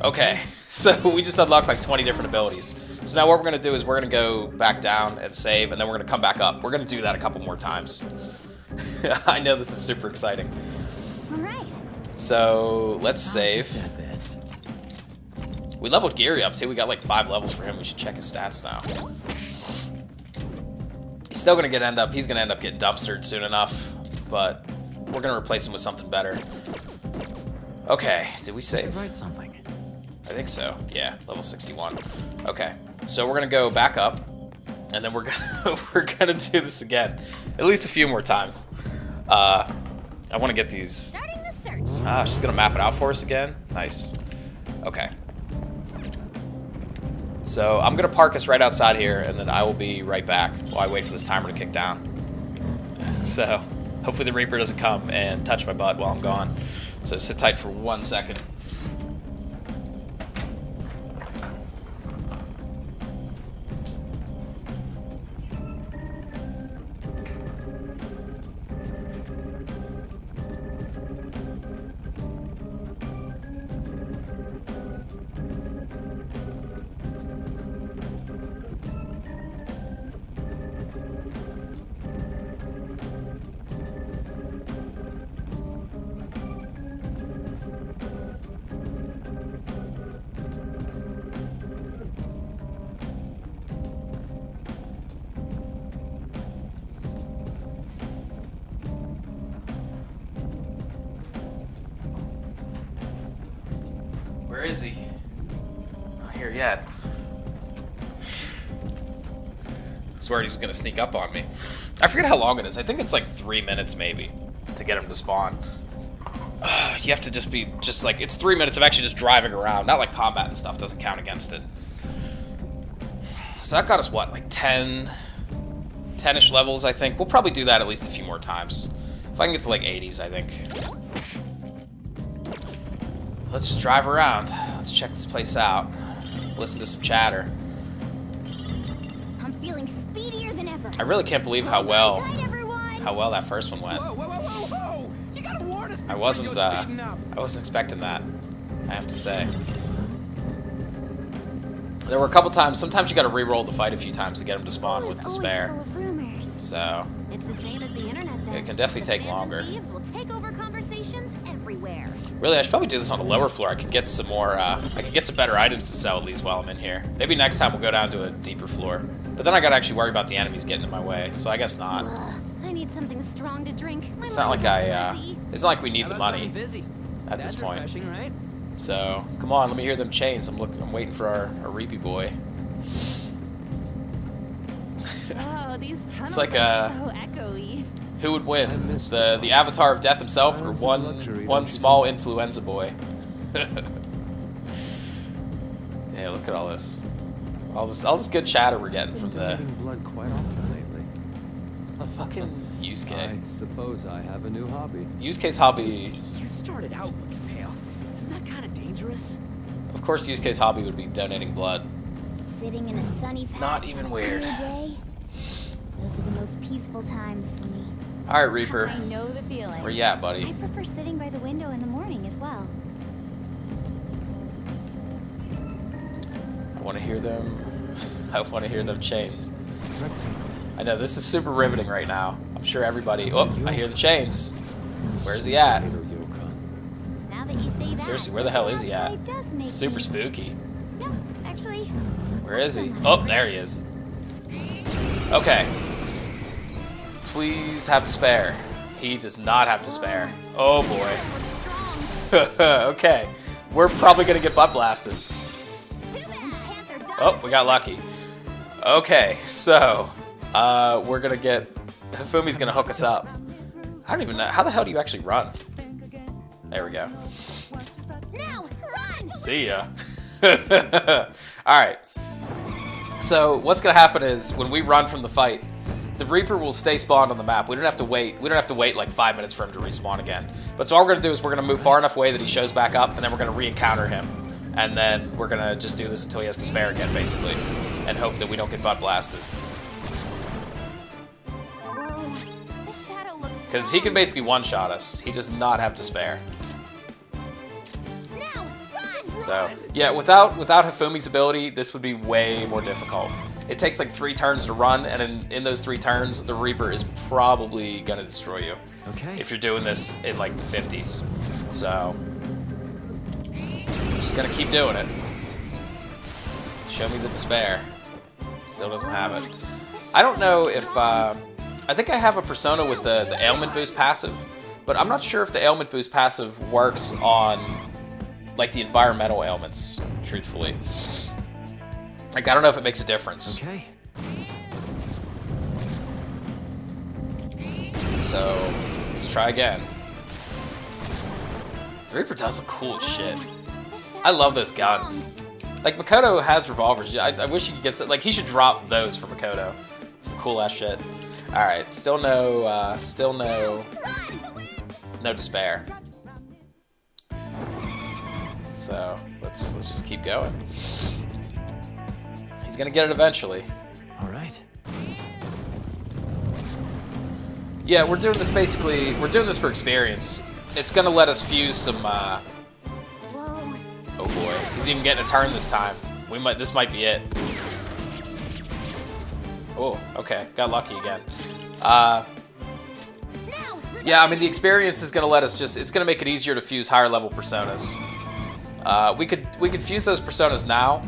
Okay, so we just unlocked like 20 different abilities. So now what we're gonna do is we're gonna go back down and save, and then we're gonna come back up. We're gonna do that a couple more times. I know this is super exciting. All right. So let's save. We leveled Geary up too. We got like 5 levels for him. We should check his stats now. He's still gonna he's gonna end up getting dumpstered soon enough, but we're gonna replace him with something better. Okay, did we save? Write something. I think so. Yeah, level 61. Okay, so we're gonna go back up, and then we're gonna do this again, at least a few more times. I want to get these. Starting the search. Ah, she's gonna map it out for us again. Nice. Okay. So I'm gonna park us right outside here, and then I will be right back while I wait for this timer to kick down. So hopefully the Reaper doesn't come and touch my butt while I'm gone. So sit tight for 1 second. Where is he? Not here yet. I swear he was gonna sneak up on me. I forget how long it is. I think it's like 3 minutes maybe to get him to spawn. You have to just be like, it's 3 minutes of actually just driving around. Not like combat and stuff doesn't count against it. So that got us what, like 10-ish levels, I think. We'll probably do that at least a few more times. If I can get to like 80s, I think. Let's just drive around. Let's check this place out. Listen to some chatter. I'm feeling speedier than ever. I really can't believe how well Tight, everyone. that first one went. Whoa, whoa, whoa, whoa, whoa! You gotta warn us. I before wasn't it goes speeding up. I wasn't expecting that, I have to say. There were a couple times, sometimes you gotta re-roll the fight a few times to get them to spawn with Always despair. full of rumors. So, It's the same as the internet then. it can definitely The take Phantom longer. Thieves will take over conversations everywhere. Really, I should probably do this on a lower floor. I could get some more, I could get some better items to sell at least while I'm in here. Maybe next time we'll go down to a deeper floor. But then I gotta actually worry about the enemies getting in my way, so I guess not. I need something strong to drink. My It's not like lungs are fuzzy. it's not like we need How the about money something fizzy? at this That's point. refreshing, right? So, come on, let me hear them chains. I'm waiting for our Reapy boy. Oh, these tunnels like are a- so echoey. Who would I win? missed The Avatar of Death himself, or Silence is one luxury, one don't you small influenza boy? Yeah, look at all this good chatter we're getting from Been the donating blood quite often lately. fucking Yusuke. I suppose I have a new hobby. Yusuke's hobby, You started out looking pale. Isn't that kind of dangerous? of course, Yusuke's hobby would be donating blood. Sitting in a sunny patch Not even on a weird. clear day. Those are the most peaceful times for me. All right, Reaper, I know the feeling. where you at, I buddy? prefer sitting by the window in the morning as well. I want to hear them. I want to hear them chains. Rectangle. I know this is super riveting right now. I'm sure everybody. Oh, I hear the chains. Where's he at? Potato yolk. Now that you say that, Seriously, where the hell is he at? outside does make Super me- spooky. No, actually. Where is he? Oh, there he is. Okay. Please have to spare. He does not have to spare. Oh boy. Okay. We're probably gonna get butt blasted. Oh, we got lucky. Okay, so we're gonna get Hifumi's gonna hook us up. I don't even know how the hell do you actually run? There we go. Now, run! See ya. Alright. So what's gonna happen is when we run from the fight, the Reaper will stay spawned on the map. We don't have to wait. We don't have to wait like 5 minutes for him to respawn again. But so all we're gonna do is we're gonna move far enough away that he shows back up, and then we're gonna re-encounter him. And then we're gonna just do this until he has to spare again, basically. And hope that we don't get butt blasted. Whoa, this shadow looks Because he can basically one-shot us. He does not have to spare. Now, run! So, yeah, without Hifumi's ability, this would be way more difficult. It takes like 3 turns to run, and in those 3 turns, the Reaper is probably gonna destroy you. Okay. If you're doing this in like the 50s. So, just gonna keep doing it. Show me the despair. Still doesn't have it. I don't know if, I think I have a persona with the ailment boost passive, but I'm not sure if the ailment boost passive works on like the environmental ailments, truthfully. Like, I don't know if it makes a difference. Okay. So, let's try again. The Reaper does look cool as shit. I love those guns. Like, Makoto has revolvers. I wish he could get some, like, he should drop those for Makoto. Some cool ass shit. Alright, still no despair. So, let's just keep going. He's gonna get it eventually. All right. Yeah, we're doing this basically, we're doing this for experience. It's gonna let us fuse some, Whoa. oh boy, he's even getting a turn this time. This might be it. Oh, okay, got lucky again. Yeah, I mean, the experience is gonna let us it's gonna make it easier to fuse higher level personas. We could fuse those personas now,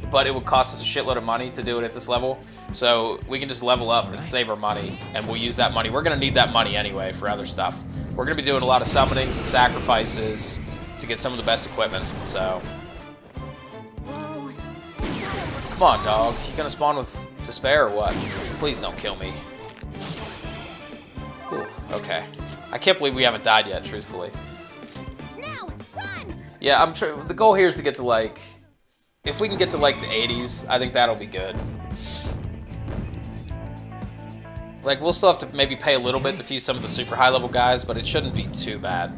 but it would cost us a shitload of money to do it at this level. So we can just level up and save our money, and we'll use that money. We're gonna need that money anyway for other stuff. We're gonna be doing a lot of summonings and sacrifices to get some of the best equipment. So, Whoa. come on, dog. You gonna spawn with despair or what? Please don't kill me. Ooh, okay. I can't believe we haven't died yet, truthfully. Now, run! Yeah, the goal here is to get to like, if we can get to like the 80s, I think that'll be good. Like, we'll still have to maybe pay a little bit to fuse some of the super high level guys, but it shouldn't be too bad.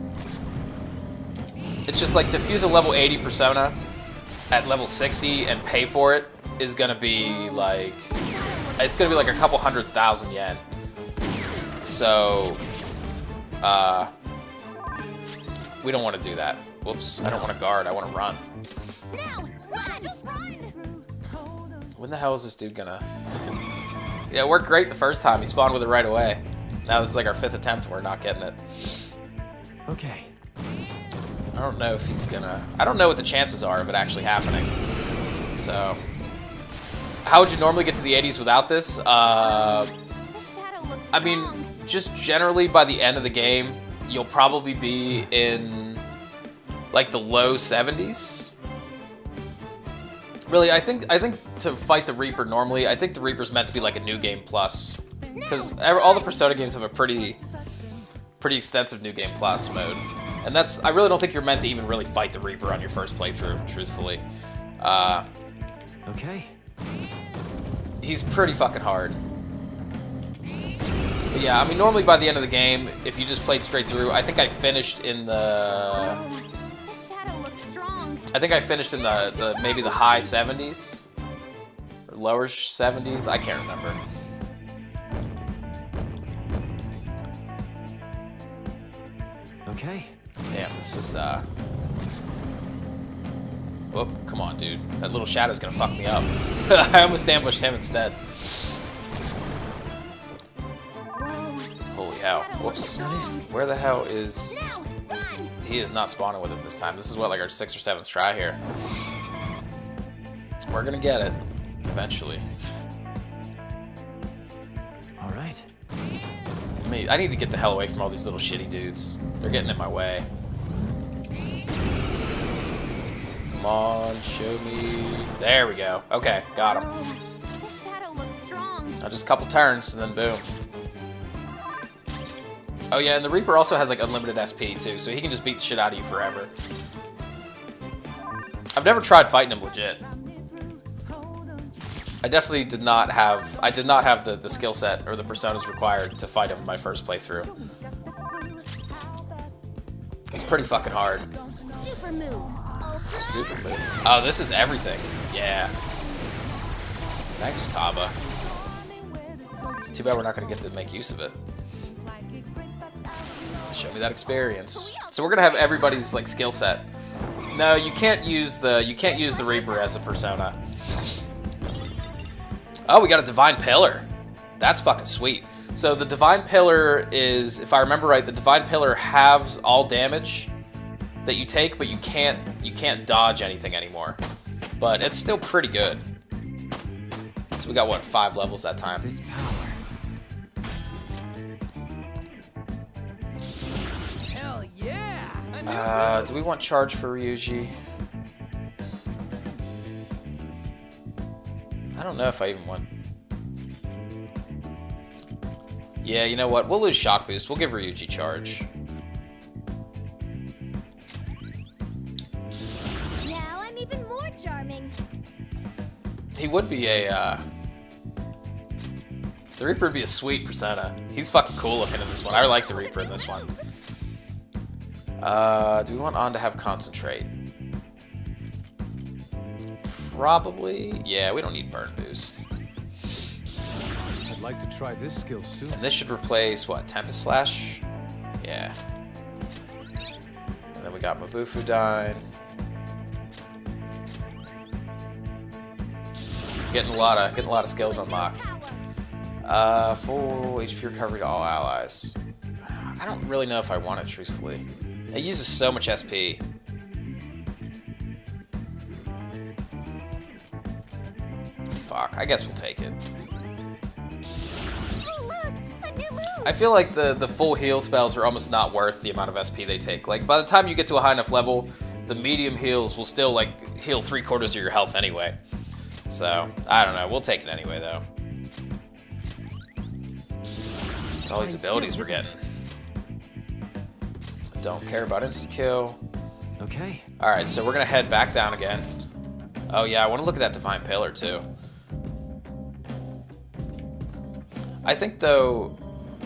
It's just like to fuse a level 80 persona at level 60 and pay for it is gonna be like, it's gonna be like a couple 100,000 yen. So, we don't want to do that. Whoops, I don't want to guard, I want to run. Now, run! Just run! When the hell is this dude gonna... Yeah, it worked great the first time. He spawned with it right away. Now this is like our 5th attempt and we're not getting it. Okay. I don't know if he's gonna... I don't know what the chances are of it actually happening. So... How would you normally get to the 80s without this? The shadow looks I mean, strong. just generally by the end of the game, you'll probably be in like the low 70s. Really, I think to fight the Reaper normally, I think the Reaper's meant to be like a new game plus, because all the Persona games have a pretty extensive new game plus mode, and that's, I really don't think you're meant to even really fight the Reaper on your first playthrough, truthfully. Okay. He's pretty fucking hard. But yeah, I mean, normally by the end of the game, if you just played straight through, I think I finished in the... The shadow looks strong. I think I finished in the maybe the high 70s or lower 70s. I can't remember. Okay. Damn, this is Whoop, come on, dude. That little shadow's gonna fuck me up. I almost ambushed him instead. Holy hell. Whoops. Where the hell is... Now, run! He is not spawning with it this time. This is what, like our 6th or 7th try here. We're gonna get it. Eventually. Alright. I need to get the hell away from all these little shitty dudes. They're getting in my way. Come on, show me. There we go. Okay, got him. The shadow looks strong. Now just a couple turns and then boom. Oh yeah, and the Reaper also has like unlimited SP too, so he can just beat the shit out of you forever. I've never tried fighting him legit. I definitely did not have the skill set or the personas required to fight him in my first playthrough. It's pretty fucking hard. Super move. Ultra. Super move. Oh, this is everything. Yeah. Thanks, Futaba. Too bad we're not gonna get to make use of it. Show me that experience. So we're gonna have everybody's like skill set. No, you can't use the Reaper as a persona. Oh, we got a Divine Pillar. That's fucking sweet. So the Divine Pillar is, if I remember right, the Divine Pillar halves all damage that you take, but you can't dodge anything anymore. But it's still pretty good. So we got what, 5 levels that time. This power. Hell yeah! Do we want charge for Ryuji? I don't know if I even want... Yeah, you know what? We'll lose Shock Boost. We'll give Ryuji charge. Now I'm even more charming. He would be a, The Reaper would be a sweet persona. He's fucking cool looking in this one. I like the Reaper in this one. Do we want On to have Concentrate? Probably. Yeah, we don't need Burn Boost. I'd like to try this skill soon. And this should replace, what, Tempest Slash? Yeah. And then we got Mabufu dying. Getting a lot of skills unlocked. Full HP recovery to all allies. I don't really know if I want it, truthfully. It uses so much SP. Fuck, I guess we'll take it. Oh look, a new move. I feel like the full heal spells are almost not worth the amount of SP they take. Like, by the time you get to a high enough level, the medium heals will still, like, heal 3/4 of your health anyway. So, I don't know. We'll take it anyway, though. All these abilities we're getting. Don't care about insta-kill. Okay. Alright, so we're gonna head back down again. Oh yeah, I want to look at that Divine Pillar, too. I think, though,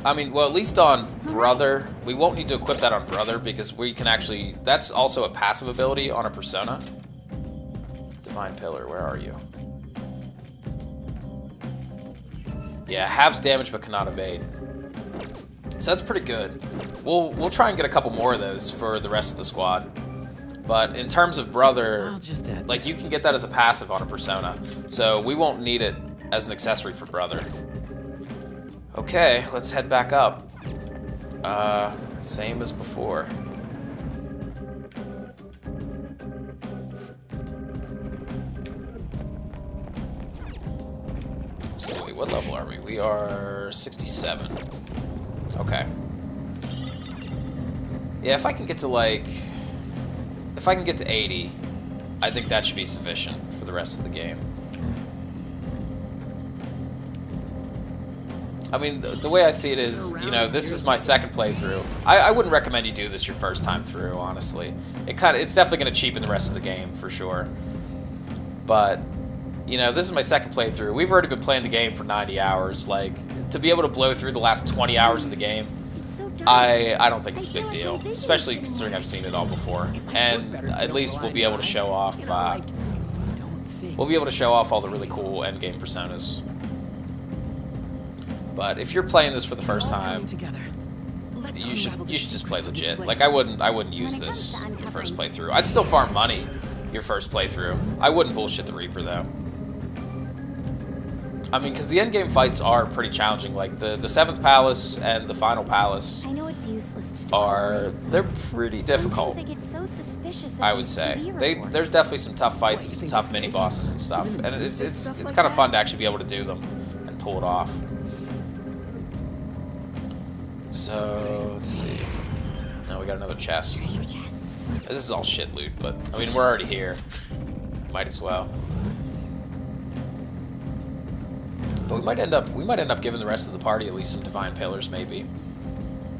I mean, well, at least on Brother, we won't need to equip that on Brother because we can actually... That's also a passive ability on a Persona. Divine Pillar, where are you? Yeah, halves damage but cannot evade. So that's pretty good. We'll try and get a couple more of those for the rest of the squad. But in terms of Brother, like, you can get that as a passive on a Persona. So we won't need it as an accessory for Brother. Okay, let's head back up. Same as before. So wait, what level are we? We are 67. Okay. Yeah, if I can get to like... If I can get to 80, I think that should be sufficient for the rest of the game. I mean, the way I see it is, you know, this is my second playthrough. I wouldn't recommend you do this your first time through, honestly. It's definitely going to cheapen the rest of the game, for sure. But, you know, this is my second playthrough. We've already been playing the game for 90 hours. Like, to be able to blow through the last 20 hours of the game, I don't think it's a big deal. Especially considering I've seen it all before. And at least we'll be able to show off, all the really cool endgame personas. But if you're playing this for the first time, you should just play legit. Like, I wouldn't use this your first playthrough. I'd still farm money your first playthrough. I wouldn't bullshit the Reaper though. I mean, because the endgame fights are pretty challenging. Like the 7th Palace and the final Palace they're pretty difficult. I would say there's definitely some tough fights and some tough mini bosses and stuff, and it's kind of fun to actually be able to do them and pull it off. So, let's see. Now we got another chest. This is all shit loot, but, I mean, we're already here. Might as well. But we might end up giving the rest of the party at least some Divine Pillars, maybe.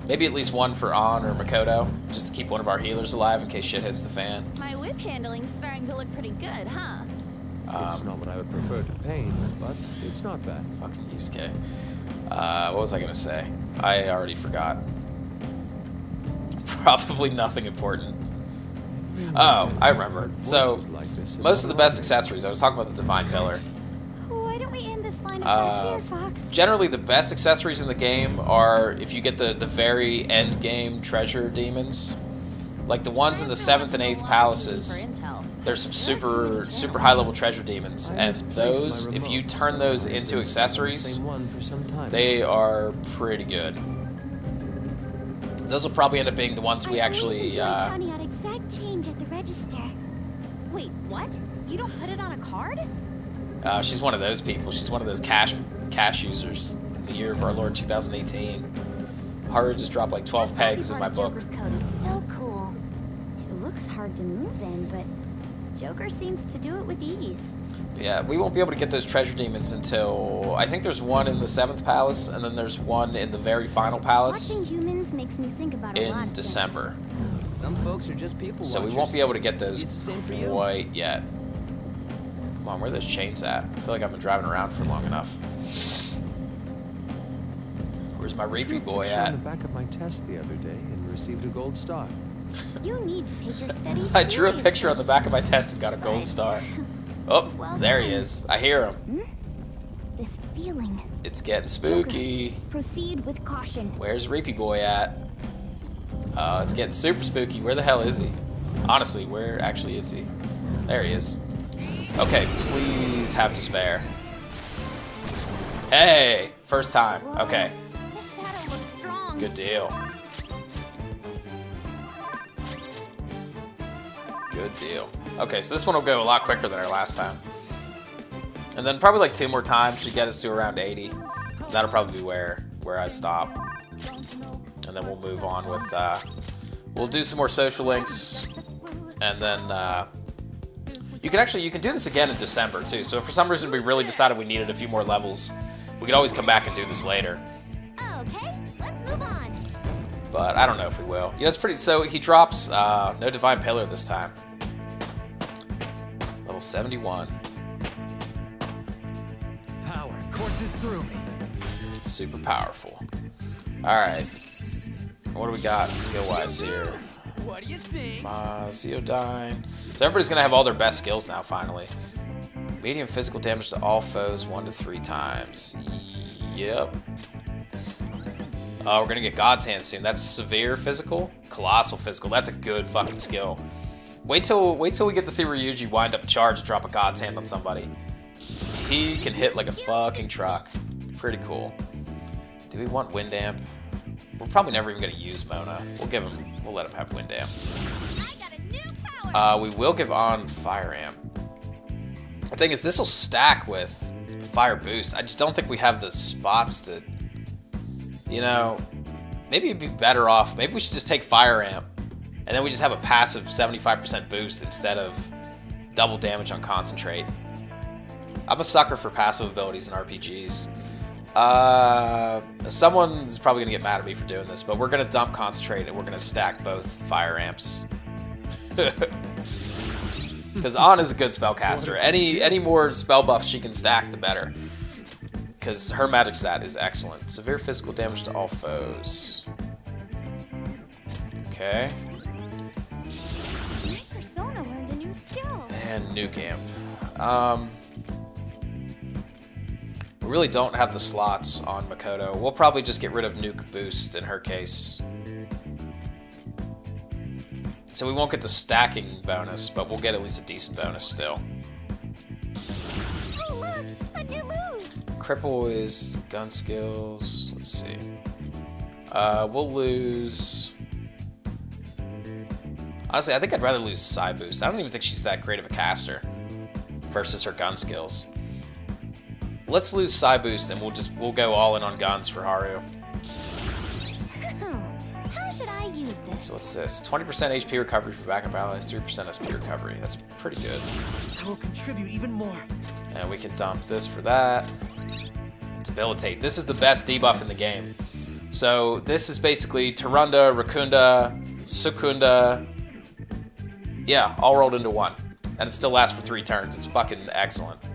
Maybe at least one for An or Makoto, just to keep one of our healers alive in case shit hits the fan. My whip handling's starting to look pretty good, huh? It's not what I would prefer to paint, but it's not bad. Fucking Yusuke. What was I gonna say? I already forgot. Probably nothing important. Oh, I remember. So, most of the best accessories, I was talking about the Divine Pillar. Why don't we end this line of here, Fox? Generally, the best accessories in the game are if you get the very end game treasure demons. Like the ones in the 7th and 8th palaces. There's some super high level treasure demons, and those, if you turn those into accessories, they are pretty good. Those will probably end up being the ones we actually. Counting out exact change at the register. Wait, what? You don't put it on a card? She's one of those people. She's one of those cash users. In the year of our Lord 2018. Haru just dropped like 12 pegs in my book. Joker's code is so cool. It looks hard to move in, but Joker seems to do it with ease. Yeah, we won't be able to get those treasure demons until... I think there's one in the 7th Palace, and then there's one in the very final palace Watching humans makes me think about a lot in of December. Some folks are just people So we watchers. won't be able to get those It's the same for you. quite yet. Come on, where are those chains at? I feel like I've been driving around for long enough. Where's my reapy boy On at? the back of my test the other day and received a gold star. You need to take your studies I drew a seriously. picture on the back of my test and got a gold star. Oh, Well there he done. is. I hear him. This feeling. It's getting spooky. Proceed with caution. Where's Reapy Boy at? Oh, it's getting super spooky. Where the hell is he? Honestly, where actually is he? There he is. Okay, please have despair. Hey! First time. Okay, This shadow looks strong. good deal. Good deal. Okay, so this one will go a lot quicker than our last time. And then probably like 2 more times should get us to around 80. That'll probably be where I stop. And then we'll move on with, we'll do some more social links. And then, you can do this again in December too. So if for some reason we really decided we needed a few more levels, we could always come back and do this later. Okay, let's move on. But I don't know if we will. You know, it's pretty, so he drops, no Divine Pillar this time. Level 71. Power courses through me. It's super powerful. Alright. What do we got skill-wise here? What do you think? Zeodyne. So everybody's going to have all their best skills now, finally. Medium physical damage to all foes 1 to 3 times. Yep. We're going to get God's Hand soon. That's severe physical. Colossal physical. That's a good fucking skill. Wait till we get to see Ryuji wind up a charge and drop a God's Hand on somebody. He can hit like a fucking truck. Pretty cool. Do we want Wind Amp? We're probably never even going to use Mona. We'll let him have Wind Amp. We will give On Fire Amp. The thing is, this will stack with Fire Boost. I just don't think we have the spots to, you know, maybe it'd be better off. Maybe we should just take Fire Amp, and then we just have a passive 75% boost instead of double damage on Concentrate. I'm a sucker for passive abilities in RPGs. Someone's probably gonna get mad at me for doing this, but we're gonna dump Concentrate and we're gonna stack both Fire Amps. Because On is a good spellcaster. Any more spell buffs she can stack, the better. Because her magic stat is excellent. Severe physical damage to all foes. Okay. My persona learned a new skill. And Nuke Amp. We really don't have the slots on Makoto. We'll probably just get rid of Nuke Boost in her case. So we won't get the stacking bonus, but we'll get at least a decent bonus still. Oh look, a new move. Cripple is gun skills. Let's see. We'll lose... Honestly, I think I'd rather lose Psy Boost. I don't even think she's that great of a caster versus her gun skills. Let's lose Psy Boost and we'll go all in on guns for Haru. How should I use this? So what's this? 20% HP recovery for backup allies, 3% SP recovery. That's pretty good. I will contribute even more. And we can dump this for that. Debilitate. This is the best debuff in the game. So this is basically Tarunda, Rakunda, Sukunda. Yeah, all rolled into one. And it still lasts for 3 turns. It's fucking excellent.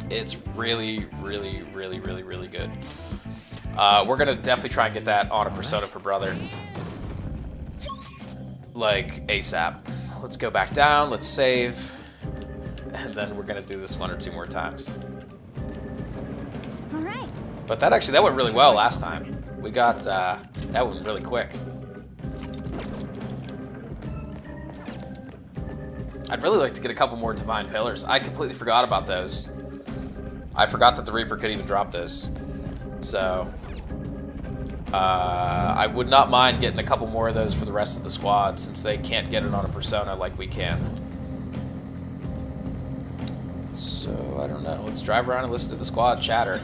It's really, really, really, really, really good. We're gonna definitely try and get that on a Persona for Brother. Like, ASAP. Let's go back down, let's save. And then we're gonna do this 1 or 2 more times. Alright. But that went really well last time. We got, that went really quick. I'd really like to get a couple more Divine Pillars. I completely forgot about those. I forgot that the Reaper could even drop those. So, I would not mind getting a couple more of those for the rest of the squad, since they can't get it on a Persona like we can. So, I don't know. Let's drive around and listen to the squad chatter.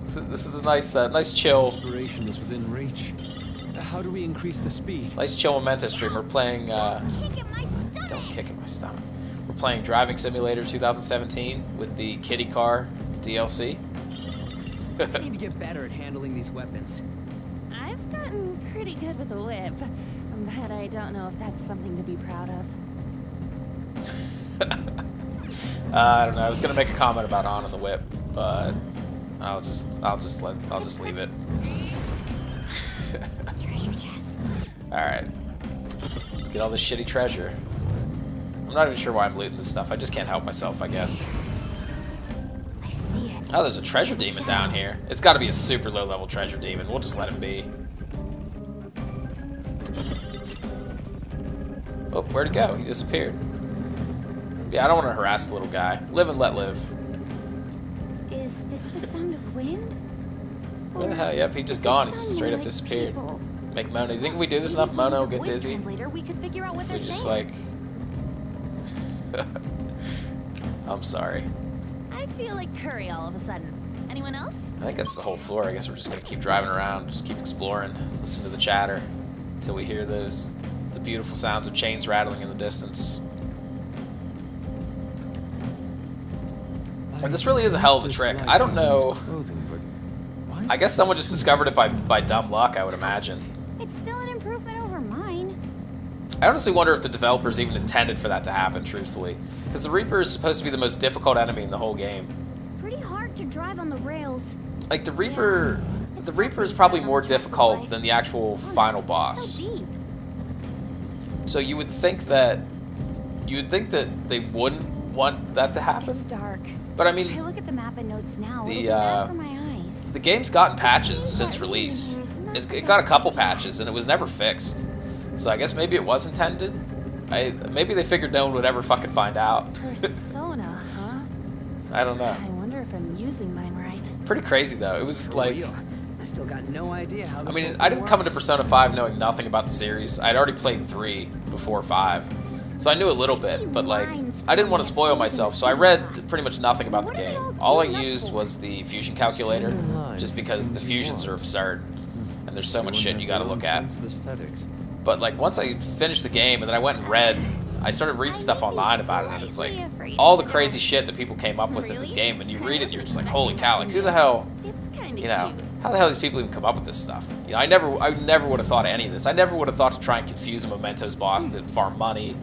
This is a nice chill. Inspiration is within reach. How do we increase the speed? Nice chill memento stream. We're playing, Don't kick in my stomach. We're playing Driving Simulator 2017 with the Kitty Car DLC. I need to get better at handling these weapons. I've gotten pretty good with the whip, but I don't know if that's something to be proud of. I don't know. I was gonna make a comment about On and the whip, but I'll just leave it. Treasure chest. All right, let's get all this shitty treasure. I'm not even sure why I'm looting this stuff. I just can't help myself, I guess. I see it. Oh, there's a treasure demon down here. It's got to be a super low-level treasure demon. We'll just let him be. Oh, where'd he go? He disappeared. Yeah, I don't want to harass the little guy. Live and let live. Is this the sound of wind? Where the hell? Yep, he just gone. He just straight up disappeared. Make Mona. You think if we do this enough, Mona will get dizzy? Later, we could figure out what If they're we just saying. like... I'm sorry. I feel like curry all of a sudden. Anyone else? I think that's the whole floor. I guess we're just gonna keep driving around, just keep exploring, listen to the chatter until we hear the beautiful sounds of chains rattling in the distance. And this really is a hell of a trick. I don't know. I guess someone just discovered it by dumb luck, I would imagine. It's still an improvement over mine. I honestly wonder if the developers even intended for that to happen, truthfully. Because the Reaper is supposed to be the most difficult enemy in the whole game. It's pretty hard to drive on the rails. like the Reaper is probably more difficult than the actual final boss. So deep. So you would think that they wouldn't want that to It's happen. dark. But I If I mean, look at the map and notes now, the, it'll be bad for my eyes. the game's gotten patches since release. It got a couple patches, and it was never fixed. So I guess maybe it was intended. Maybe they figured no one would ever fucking find out. Persona, huh? I don't know. I wonder if I'm using mine right. Pretty crazy though. It was like, Real. I still got no idea how I this mean, whole I didn't thing come into works. Persona 5 knowing nothing about the series. I'd already played 3 before 5. So I knew a little bit, but like, I didn't want to spoil myself, so I read pretty much nothing about the game. All I used was the fusion calculator, just because the fusions are absurd, and there's so much shit you gotta look at. But like, once I finished the game, and then I went and read, I started reading stuff online about it, and it's like, all the crazy shit that people came up with in this game, and you read it, and you're just like, holy cow, like, who the hell, It's kind of you know, cute. how the hell do these people even come up with this stuff? You know, I never would have thought of any of this. I never would have thought to try and confuse a Mementos boss to farm money,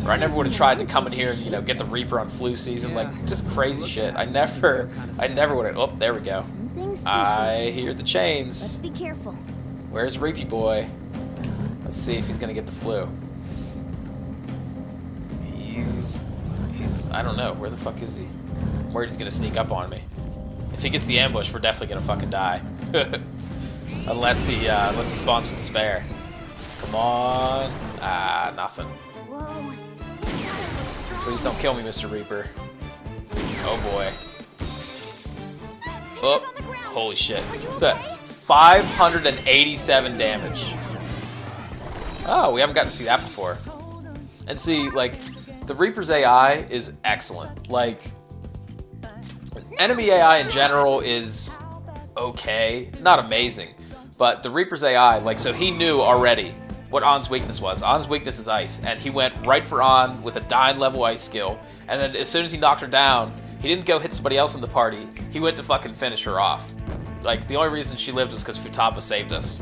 or I never would have tried to come in here and, you know, get the Reaper on flu season, like, just crazy shit. I never would have, oh, there we go. Something's fishy. I hear the Let's chains. be careful. Where's Reapy Boy? Let's see if he's gonna get the flu. He's, I don't know, where the fuck is he? I'm worried he's gonna sneak up on me. If he gets the ambush, we're definitely gonna fucking die. unless he spawns with despair. Come on. Ah, nothing. Whoa. Please don't kill me, Mr. Reaper. Oh boy. Oh, holy shit. What's that? 587 damage. Oh, we haven't gotten to see that before. And see, like, the Reaper's AI is excellent. Like, enemy AI in general is okay, not amazing, but the Reaper's AI, like, so he knew already what On's weakness was. On's weakness is ice, and he went right for On with a 9 level ice skill, and then as soon as he knocked her down, he didn't go hit somebody else in the party, he went to fucking finish her off. Like, the only reason she lived was because Futaba saved us,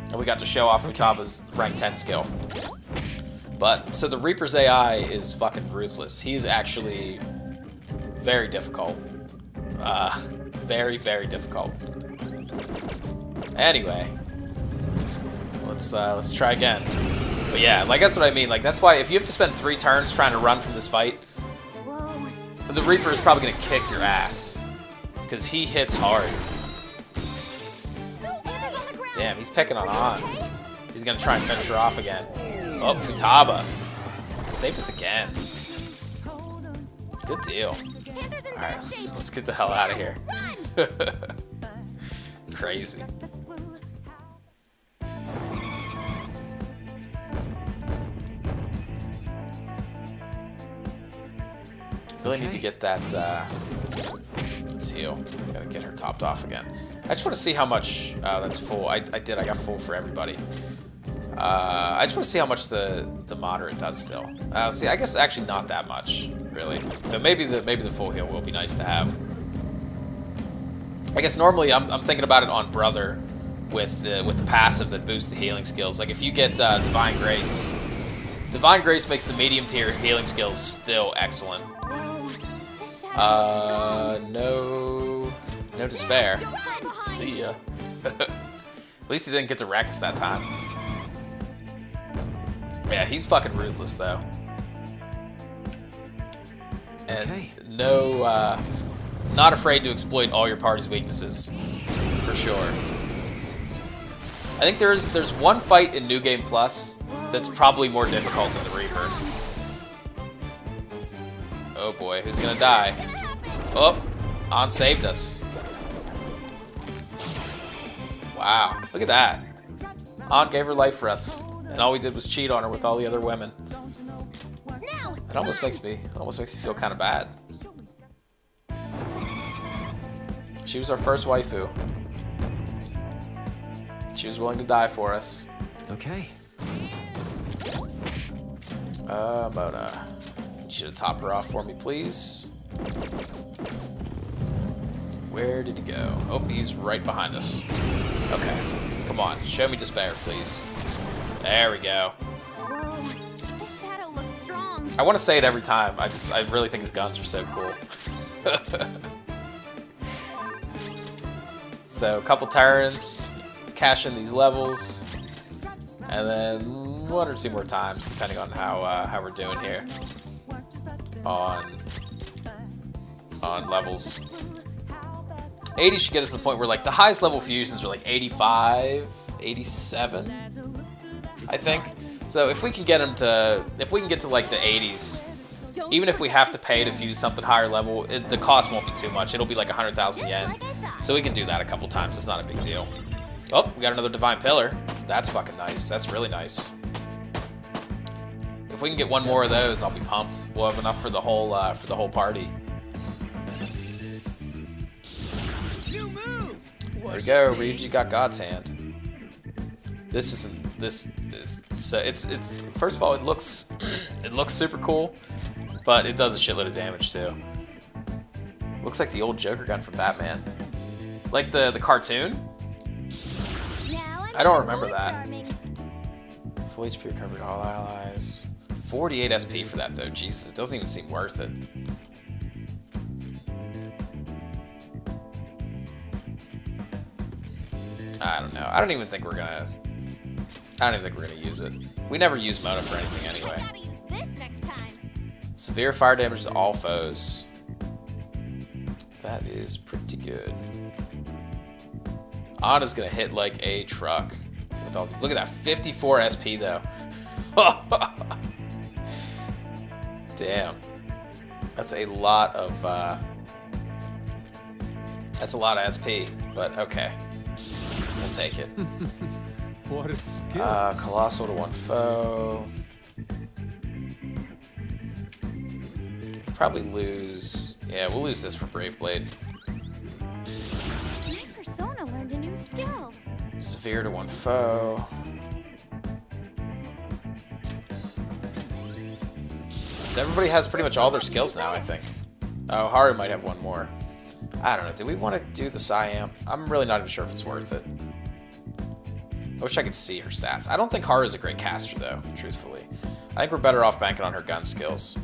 and we got to show off Futaba's rank 10 skill. But, so the Reaper's AI is fucking ruthless. He is actually very difficult. Very, very difficult. Anyway, let's try again. But yeah, like, that's what I mean. Like, that's why if you have to spend 3 turns trying to run from this fight, Whoa. the Reaper is probably gonna kick your ass because he hits hard. Damn, he's picking on. He's gonna try and finish her off again. Oh, Futaba saved us again. Good deal. All right, let's get the hell out of here. Crazy. Really need to get that, let's heal. Gotta get her topped off again. I just want to see how much, that's full. I got full for everybody. I just want to see how much the moderate does still. See, I guess actually not that much, really. So maybe the full heal will be nice to have. I guess normally I'm thinking about it on Brother with the passive that boosts the healing skills. Like if you get Divine Grace makes the medium tier healing skills still excellent. No despair. See ya. At least he didn't get to wreck us that time. Yeah, he's fucking ruthless though. And not afraid to exploit all your party's weaknesses, for sure. I think there's one fight in New Game Plus that's probably more difficult than the Reaper. Oh boy, who's gonna die? Oh, On saved us. Wow, look at that. On gave her life for us, and all we did was cheat on her with all the other women. It almost makes me feel kind of bad. She was our first waifu. She was willing to die for us. Okay. Mona. You should top her off for me, please. Where did he go? Oh, he's right behind us. Okay. Come on, show me despair, please. There we go. Whoa. The shadow looks strong. I want to say it every time. I really think his guns are so cool. So a couple turns, cash in these levels, and then 1 or 2 more times, depending on how we're doing here on levels. 80 should get us to the point where like the highest level fusions are like 85, 87, I think. So if we can get them to, if we can get to like the 80s, even if we have to pay to fuse something higher level, the cost won't be too much. It'll be like 100,000 yen. So we can do that a couple times. It's not a big deal. Oh, we got another Divine Pillar. That's fucking nice. That's really nice. If we can get 1 more of those, I'll be pumped. We'll have enough for the whole party. There we go. Ryuji got God's Hand. This isn't this. So it's first of all, it looks super cool, but it does a shitload of damage too. Looks like the old Joker gun from Batman, like the cartoon. I don't remember that. Full HP recovered all allies. 48 SP for that though. Jesus, it doesn't even seem worth it. I don't know. I don't even think we're gonna use it. We never use Mona for anything anyway. Severe fire damage to all foes. That is pretty good. Anna's gonna hit like a truck. With all, look at that, 54 SP though. Damn. That's a lot of SP, but okay. We'll take it. What a skill. Colossal to 1 foe. Probably lose. Yeah, we'll lose this for Brave Blade. My persona learned a new skill. Severe to 1 foe. So everybody has pretty much all their skills now, I think. Oh, Haru might have 1 more. I don't know. Do we want to do the Psyamp? I'm really not even sure if it's worth it. I wish I could see her stats. I don't think Haru's a great caster, though, truthfully. I think we're better off banking on her gun skills.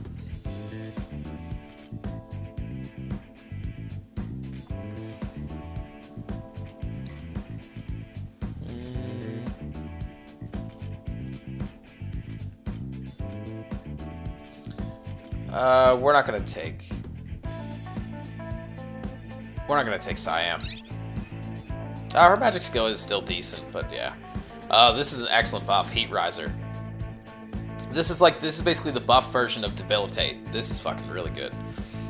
We're not gonna take. We're not gonna take Psyamp. Her magic skill is still decent, but yeah. This is an excellent buff, Heat Riser. This is basically the buff version of Debilitate. This is fucking really good.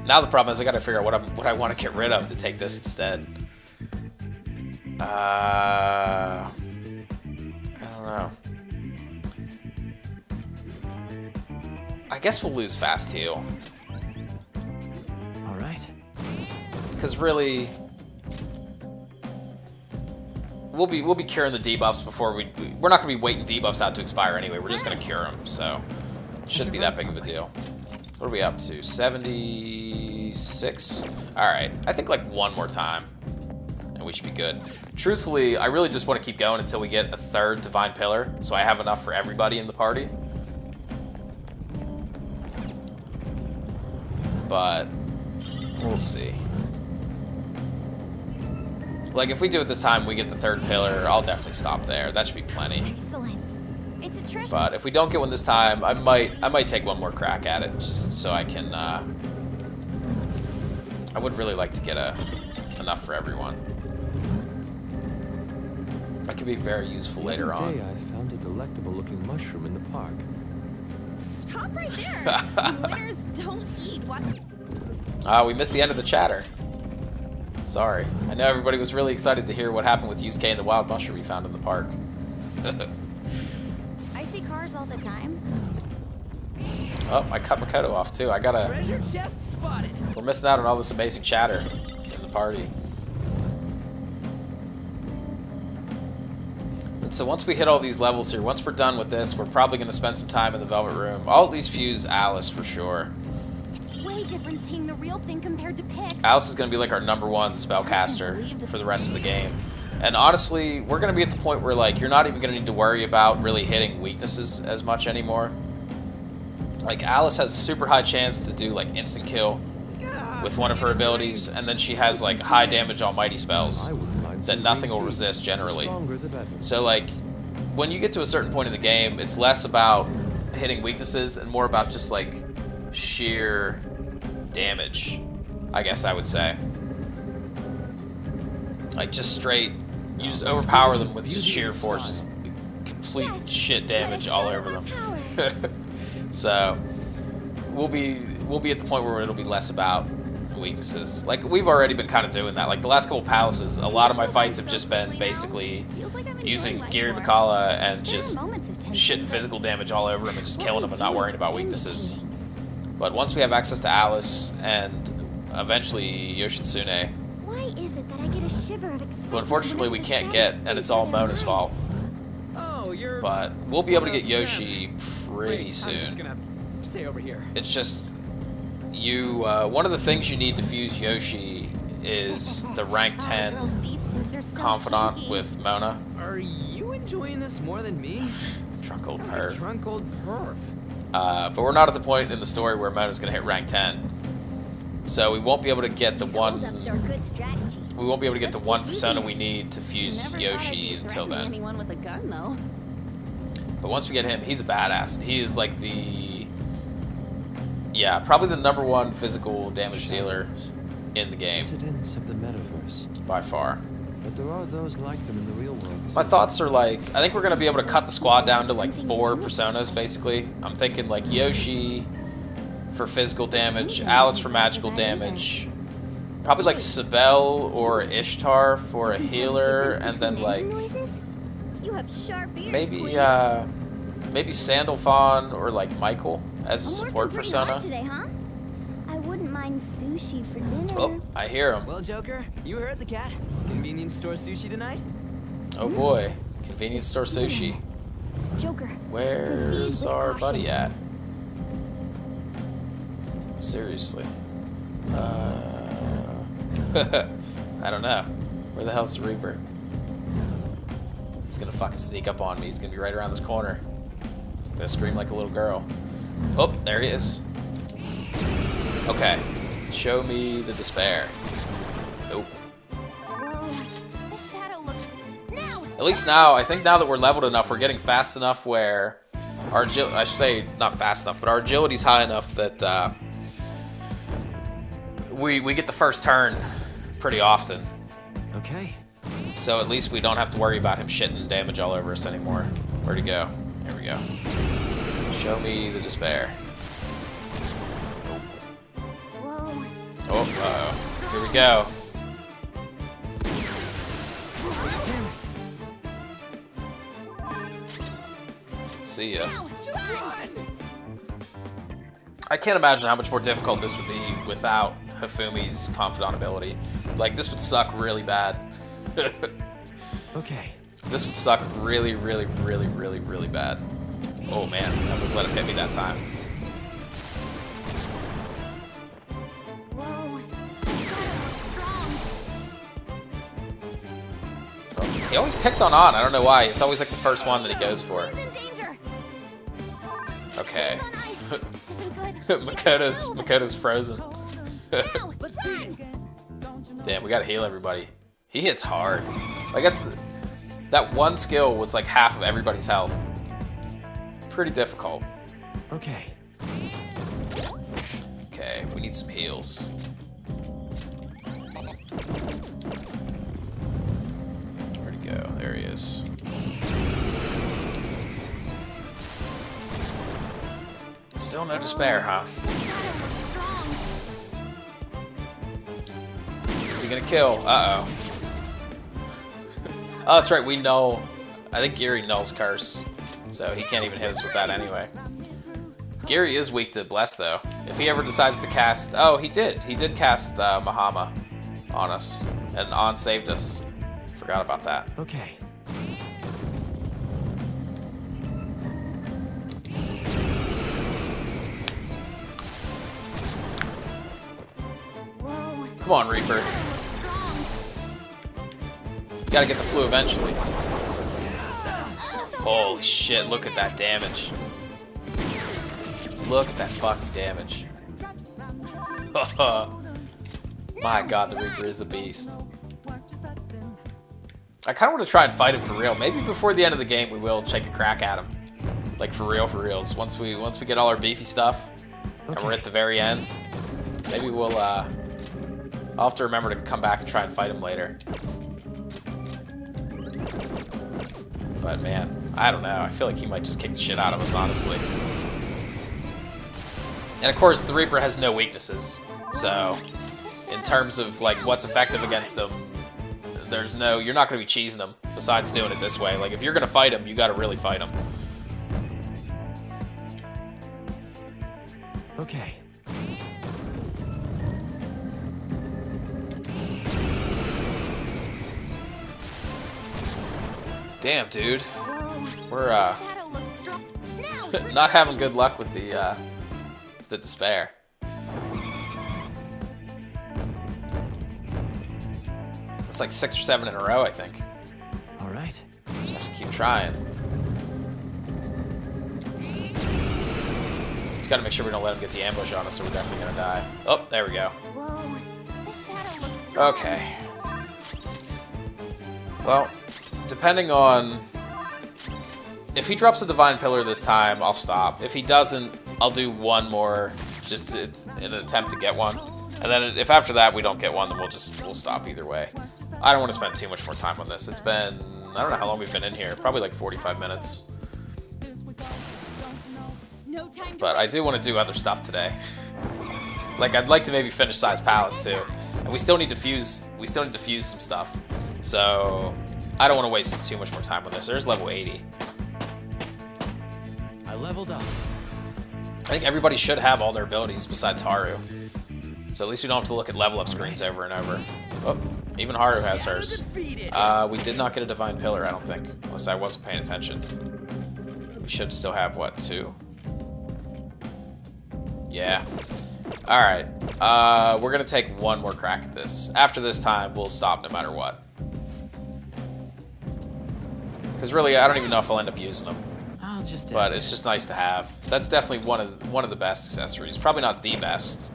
Now the problem is I gotta figure out what I want to get rid of to take this instead. I don't know. I guess we'll lose Fast Heal. All right. Because really, we'll be curing the debuffs before we're not gonna be waiting debuffs out to expire anyway. We're just gonna cure them, so it shouldn't be that big of a deal. What are we up to? 76. All right, I think like 1 more time, and we should be good. Truthfully, I really just want to keep going until we get a 3rd Divine Pillar, so I have enough for everybody in the party. But we'll see. Like, if we do it this time, we get the 3rd pillar, I'll definitely stop there. That should be plenty. Excellent. It's a treasure. But if we don't get one this time, I might take 1 more crack at it, just so I can. I would really like to get enough for everyone. That could be very useful later on. Today I found a delectable-looking mushroom in the park. Stop right there. Winners don't eat. What? We missed the end of the chatter. Sorry. I know everybody was really excited to hear what happened with Yusuke and the wild mushroom we found in the park. I see cars all the time. Oh, I cut Makoto off too. I gotta. Treasure chest spotted. We're missing out on all this amazing chatter in the party. And so once we hit all these levels here, once we're done with this, we're probably gonna spend some time in the Velvet Room. I'll at least fuse Alice for sure. It's way different seeing the real thing compared to Pix. Alice is going to be like our #1 spellcaster for the rest of the game. And honestly, we're going to be at the point where like you're not even going to need to worry about really hitting weaknesses as much anymore. Like Alice has a super high chance to do like instant kill with one of her abilities, and then she has like high damage almighty spells. I wouldn't mind that nothing will resist generally. Stronger the better. So like, when you get to a certain point in the game, it's less about hitting weaknesses and more about just like sheer damage, I guess I would say. Like just straight, you just overpower them with just sheer force, just complete shit damage all over them. So we'll be at the point where it'll be less about weaknesses. Like we've already been kind of doing that. Like the last couple palaces, a lot of my fights have just been basically using Gary Mikala and just shitting physical damage all over him and just killing him and not worrying about weaknesses. But once we have access to Alice and eventually Yoshitsune, Why is it that I get a shiver of excitement? who unfortunately we can't get, and it's all Mona's fault. Oh, you're. But we'll be able to get Yoshi pretty I'm just soon. gonna stay over here. It's just you. One of the things you need to fuse Yoshi is the rank 10 confidant with Mona. Are you enjoying this more than me? Drunk old I'm a perv. drunk old perv. But we're not at the point in the story where Mona's gonna hit rank 10, so we won't be able to get the one. Hold-ups are a good strategy. We won't be able to get the one persona we need to fuse Never thought I'd Yoshi be until threatening then. anyone with a gun, though. But once we get him, he's a badass. He is like the, yeah, probably the #1 physical damage dealer in the game Residents of the metaverse. by far. But there are those like them in the real world. My thoughts are like, I think we're gonna be able to cut the squad down to like 4 personas basically. I'm thinking like Yoshi for physical damage, Alice for magical damage, probably like Sibel or Ishtar for a healer, and then like You have sharp ears, maybe Queen. maybe Sandalphon or like Michael as a I'm support working pretty hard persona. today, huh? I wouldn't mind sushi for dinner. Oh, I hear him. Well, Joker, you heard the cat. Convenience store sushi tonight? Oh boy, convenience store sushi. Joker. Where's proceed with our caution. buddy at? Seriously. I don't know. Where the hell's the Reaper? He's gonna fucking sneak up on me. He's gonna be right around this corner. I'm gonna scream like a little girl. Oh, there he is. Okay. Show me the despair. Nope. Whoa. The shadow looks. Now. At least now, I think now that we're leveled enough, we're getting fast enough where our agility, I should say not fast enough, but our agility's high enough that we get the first turn pretty often. Okay. So at least we don't have to worry about him shitting damage all over us anymore. Where'd he go? Here we go. Show me the despair. Whoa. Oh, uh-oh. Here we go. See ya. I can't imagine how much more difficult this would be without Hifumi's confidant ability. Like, this would suck really bad. Okay. This would suck really, really, really, really, really bad. Oh man, I almost let him hit me that time. Whoa. The shadow looks strong. He always picks on I don't know why. It's always like the first one that he goes for. He's in danger. Okay. He's on ice. This isn't good. Makoto's frozen. Now. Let's run. Damn, we gotta heal everybody. He hits hard. Like that one skill was like half of everybody's health. Pretty difficult. Okay. Okay, we need some heals. Where'd he go? There he is. Still no despair, huh? The shadow looks strong. Is he gonna kill? Uh-oh. Oh, that's right, we null. I think Gary nulls Curse, so he can't even hit us with that anyway. Gary is weak to Bless, though. If he ever decides to cast... Oh, he did. He did cast Mahama on us, and On saved us. Forgot about that. Okay. Whoa. Come on, Reaper. Strong. Gotta get the flu eventually. Holy shit, look at that damage. Look at that fucking damage. My god, the Reaper is a beast. I kind of want to try and fight him for real. Maybe before the end of the game, we will take a crack at him, like for reals. Once we get all our beefy stuff, and we're at the very end, maybe we'll. I'll have to remember to come back and try and fight him later. But man, I don't know. I feel like he might just kick the shit out of us, honestly. And of course, the Reaper has no weaknesses, so in terms of like what's effective against him. You're not going to be cheesing him besides doing it this way. Like, if you're going to fight him, you got to really fight him. Okay. Damn, dude. We're, Shadow looks strong. Now! not having good luck with the despair. It's like 6 or 7 in a row, I think. All right. Just keep trying. Just gotta make sure we don't let him get the ambush on us, or we're definitely gonna die. Oh, there we go. Whoa, the shadow looks strong. Okay. Well, depending on... If he drops a Divine Pillar this time, I'll stop. If he doesn't, I'll do one more, just in an attempt to get one. And then if after that we don't get one, then we'll stop either way. I don't want to spend too much more time on this. It's been, I don't know how long we've been in here. Probably like 45 minutes. But I do want to do other stuff today. Like, I'd like to maybe finish Size Palace too. And we still need to fuse some stuff. So I don't want to waste too much more time on this. There's level 80. I leveled up. I think everybody should have all their abilities besides Haru. So at least we don't have to look at level up screens over and over. Oh, even Haru has hers. We did not get a Divine Pillar, I don't think. Unless I wasn't paying attention. We should still have, what, 2? Yeah. Alright. We're going to take one more crack at this. After this time, we'll stop no matter what. Because really, I don't even know if I'll end up using them. But it's just nice to have. That's definitely one of the best accessories. Probably not the best,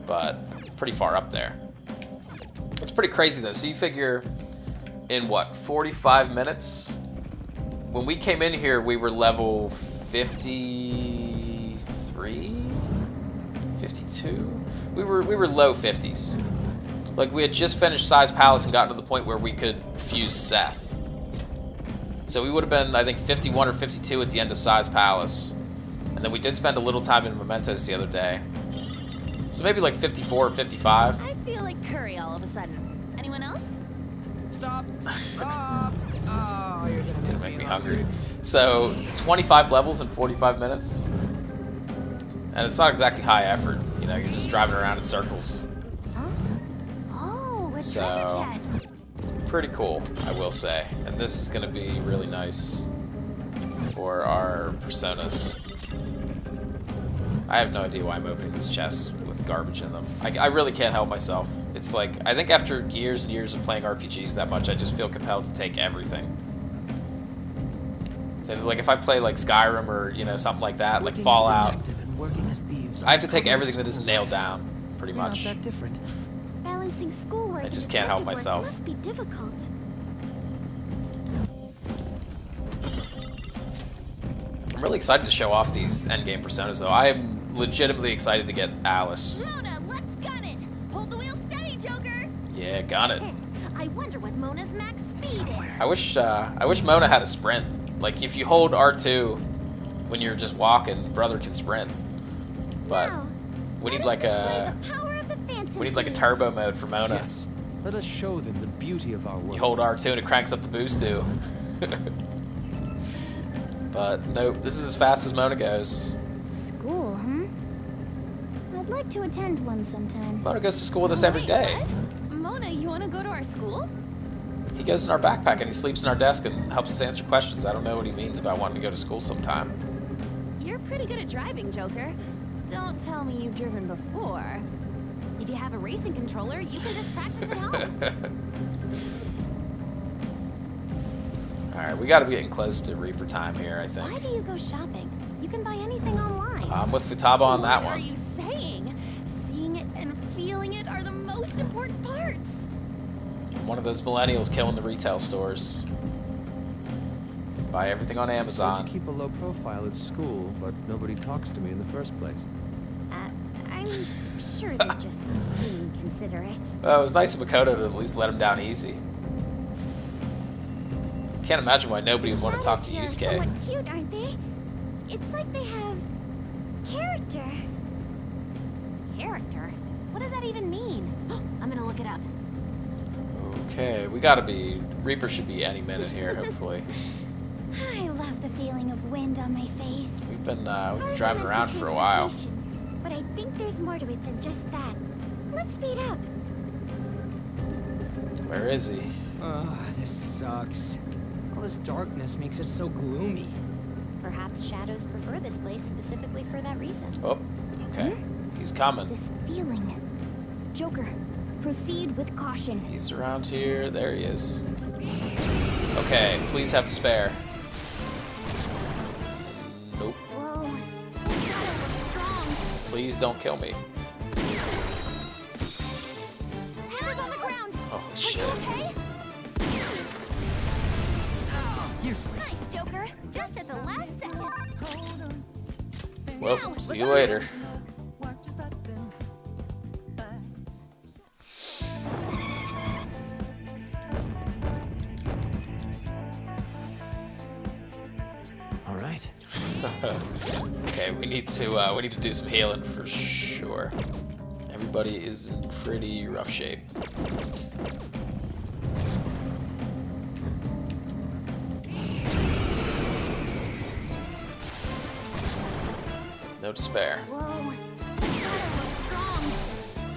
but pretty far up there. It's pretty crazy though. So you figure in what, 45 minutes? When we came in here, we were level 53, 52. We were low 50s. Like we had just finished Size Palace and gotten to the point where we could fuse Seth. So we would have been, I think, 51 or 52 at the end of Size Palace. And then we did spend a little time in Mementos the other day. So maybe like 54 or 55. I feel like curry all of a sudden. Anyone else? Stop! Stop! Oh, you're Gonna make me hungry. So 25 levels in 45 minutes. And it's not exactly high effort. You know, you're just driving around in circles. Huh? Oh, a So- treasure chest. Pretty cool, I will say. And this is going to be really nice for our personas. I have no idea why I'm opening these chests with garbage in them. I really can't help myself. It's like, I think after years and years of playing RPGs that much, I just feel compelled to take everything. So like if I play like Skyrim or, you know, something like that, like Fallout, I have to take everything that isn't nailed down, pretty much. Not that different. Balancing schoolwork I just and can't help detective myself. work must be difficult. I'm really excited to show off these endgame personas, though. I am legitimately excited to get Alice. Mona, let's gun it! Hold the wheel steady, Joker! Yeah, got it. I wonder what Mona's max speed is. I wish Mona had a sprint. Like, if you hold R2 when you're just walking, brother can sprint. But Now, we need let like us display a the power of the Phantom we need like a Thieves. turbo mode for Mona. Yes. Let us show them the beauty of our work. You hold R2 and it cranks up the boost too. But nope, this is as fast as Mona goes. School, huh? I'd like to attend one sometime. Mona goes to school with us every day. Mona, you want to go to our school? He goes in our backpack and he sleeps in our desk and helps us answer questions. I don't know what he means about wanting to go to school sometime. You're pretty good at driving, Joker. Don't tell me you've driven before. If you have a racing controller, you can just practice at home. Alright, we gotta be getting close to Reaper time here, I Why think. do you go shopping? You can buy anything online. I'm with Futaba on that What are one. you saying? Seeing it and feeling it are the most important parts. I'm one of those millennials killing the retail stores. Buy everything on I Amazon. to keep a low profile at school, but nobody talks to me in the first place. I'm sure they're just being considerate. Well, it was nice of Makoto to at least let him down easy. Can't imagine why nobody would want to talk to Shadows Yusuke. here are somewhat cute, aren't they? It's like they have character. Character? What does that even mean? I'm gonna look it up. Okay, we gotta be... Reaper should be any minute here, hopefully. I love the feeling of wind on my face. We've been driving around for a while. But I think there's more to it than just that. Let's speed up. Where is he? Ugh, this sucks. All this darkness makes it so gloomy. Perhaps shadows prefer this place specifically for that reason. Oh, okay. He's coming. This feeling. Joker, proceed with caution. He's around here. There he is. Okay, please have despair. Nope. Whoa. Shadow looks strong. Please don't kill me. Hammer's on the ground. Oh, shit. Okay? Useless. Nice, Joker. Just at the last second. Well, see you later. All right. Okay, we need to do some healing for sure. Everybody is in pretty rough shape. No despair. Whoa. Shadow looks strong.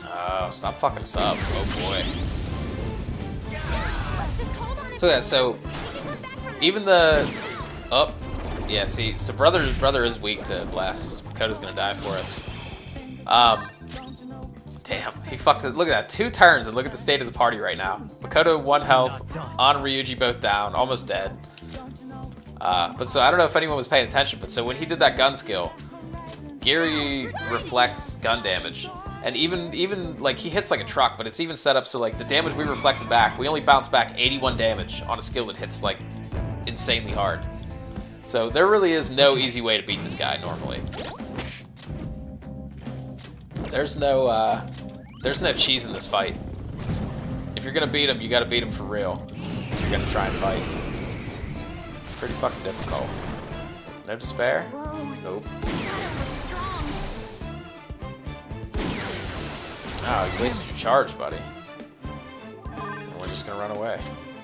Oh, stop fucking us up. Oh boy. Just hold on. So yeah, so even the yeah, see, so brother is weak to blast. Makoto's gonna die for us. Damn, he fucked it. Look at that, 2 turns, and look at the state of the party right now. Makoto 1 health, On and Ryuji both down, almost dead. But so I don't know if anyone was paying attention, but so when he did that gun skill, Giri reflects gun damage. And even like he hits like a truck, but it's even set up so like the damage we reflected back, we only bounce back 81 damage on a skill that hits like insanely hard. So there really is no easy way to beat this guy normally. There's no cheese in this fight. If you're gonna beat him, you gotta beat him for real. If you're gonna try and fight. Pretty fucking difficult. No despair? Nope. Oh, you wasted your charge, buddy. And we're just gonna run away.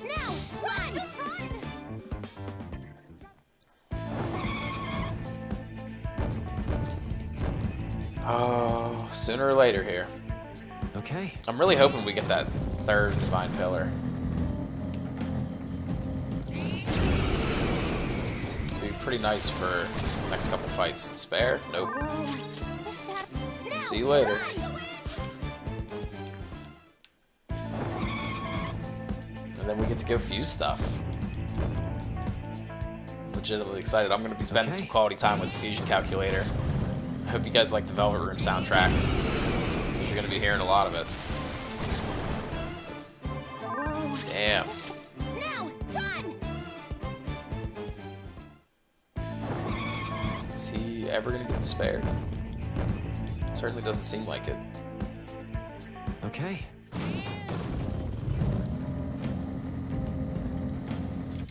Now, run! Just run! Oh, sooner or later here. Okay. I'm really hoping we get that 3rd Divine Pillar. It'd be pretty nice for the next couple fights. Despair? Nope. See you later. And then we get to go fuse stuff. Legitimately excited. I'm going to be spending some quality time with the fusion calculator. I hope you guys like the Velvet Room soundtrack. You're going to be hearing a lot of it. Damn. Now, run! Is he ever going to get despaired? Certainly doesn't seem like it. Okay.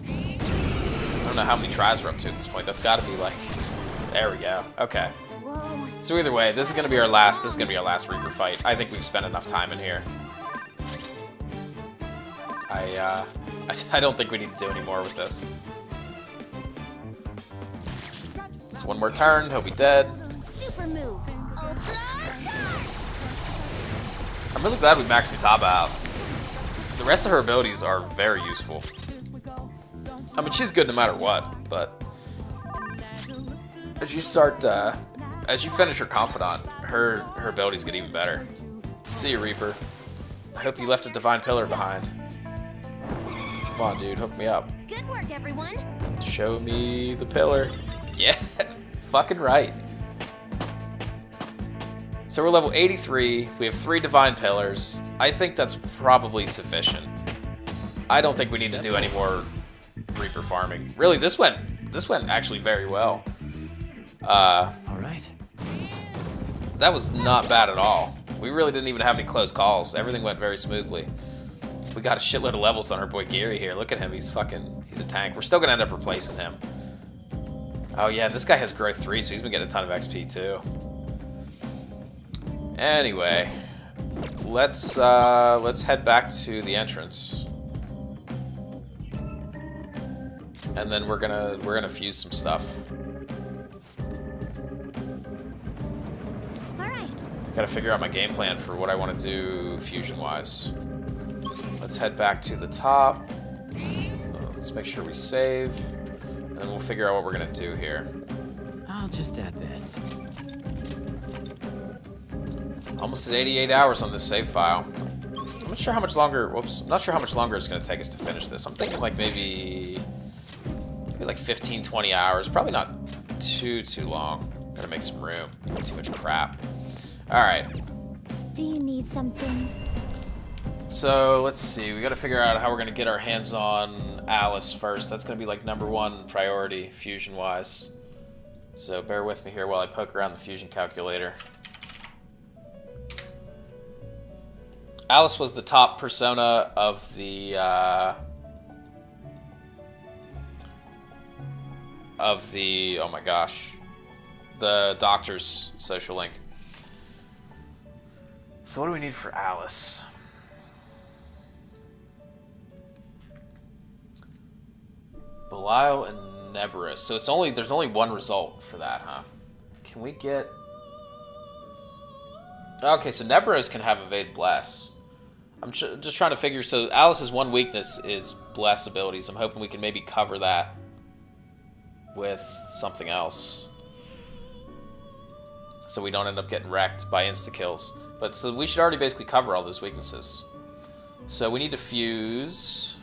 I don't know how many tries we're up to at this point. That's got to be like... There we go. Okay. So either way, this is gonna be our last. This is gonna be our last Reaper fight. I think we've spent enough time in here. I don't think we need to do any more with this. Just one more turn. He'll be dead. Super move. Ultra. I'm really glad we maxed Futaba out. The rest of her abilities are very useful. I mean, she's good no matter what, but as you start, as you finish her Confidant, her abilities get even better. See you, Reaper. I hope you left a Divine Pillar behind. Come on, dude, hook me up. Good work, everyone. Show me the pillar. Yeah, fucking right. So we're level 83. We have 3 Divine Pillars. I think that's probably sufficient. I don't think we need to do any more Reaper farming. Really, this went actually very well. All right. That was not bad at all. We really didn't even have any close calls. Everything went very smoothly. We got a shitload of levels on our boy Geary here. Look at him. He's a tank. We're still gonna end up replacing him. Oh yeah, this guy has growth 3, so he's been getting a ton of XP too. Anyway, let's head back to the entrance. And then we're gonna fuse some stuff. Alright. Gotta figure out my game plan for what I want to do fusion-wise. Let's head back to the top. Let's make sure we save. And then we'll figure out what we're gonna do here. I'll just add this. Almost at 88 hours on this save file. I'm not sure how much longer. Whoops. I'm not sure how much longer it's gonna take us to finish this. I'm thinking like maybe like 15, 20 hours. Probably not too long. Gotta make some room. Too much crap. All right. Do you need something? So let's see. We gotta figure out how we're gonna get our hands on Alice first. That's gonna be like #1 priority fusion-wise. So bear with me here while I poke around the fusion calculator. Alice was the top persona of the oh my gosh, the doctor's social link. So what do we need for Alice? Belial and Nebros. So there's only one result for that, huh? Can we get? Okay, so Nebros can have evade bless. I'm just trying to figure. So Alice's one weakness is bless abilities. I'm hoping we can maybe cover that with something else, so we don't end up getting wrecked by insta kills. But so we should already basically cover all those weaknesses. So we need to fuse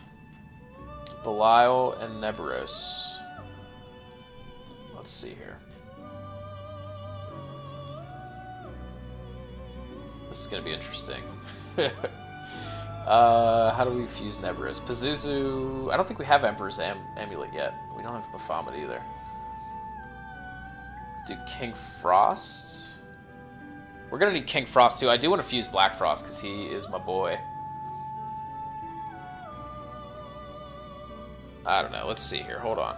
Belial and Nebros. Let's see here. This is gonna be interesting. How do we fuse Nebros? Pazuzu. I don't think we have Emperor's Amulet yet. We don't have Baphomet either. Do King Frost. We're gonna need King Frost too. I do want to fuse Black Frost because he is my boy. I don't know. Let's see here. Hold on.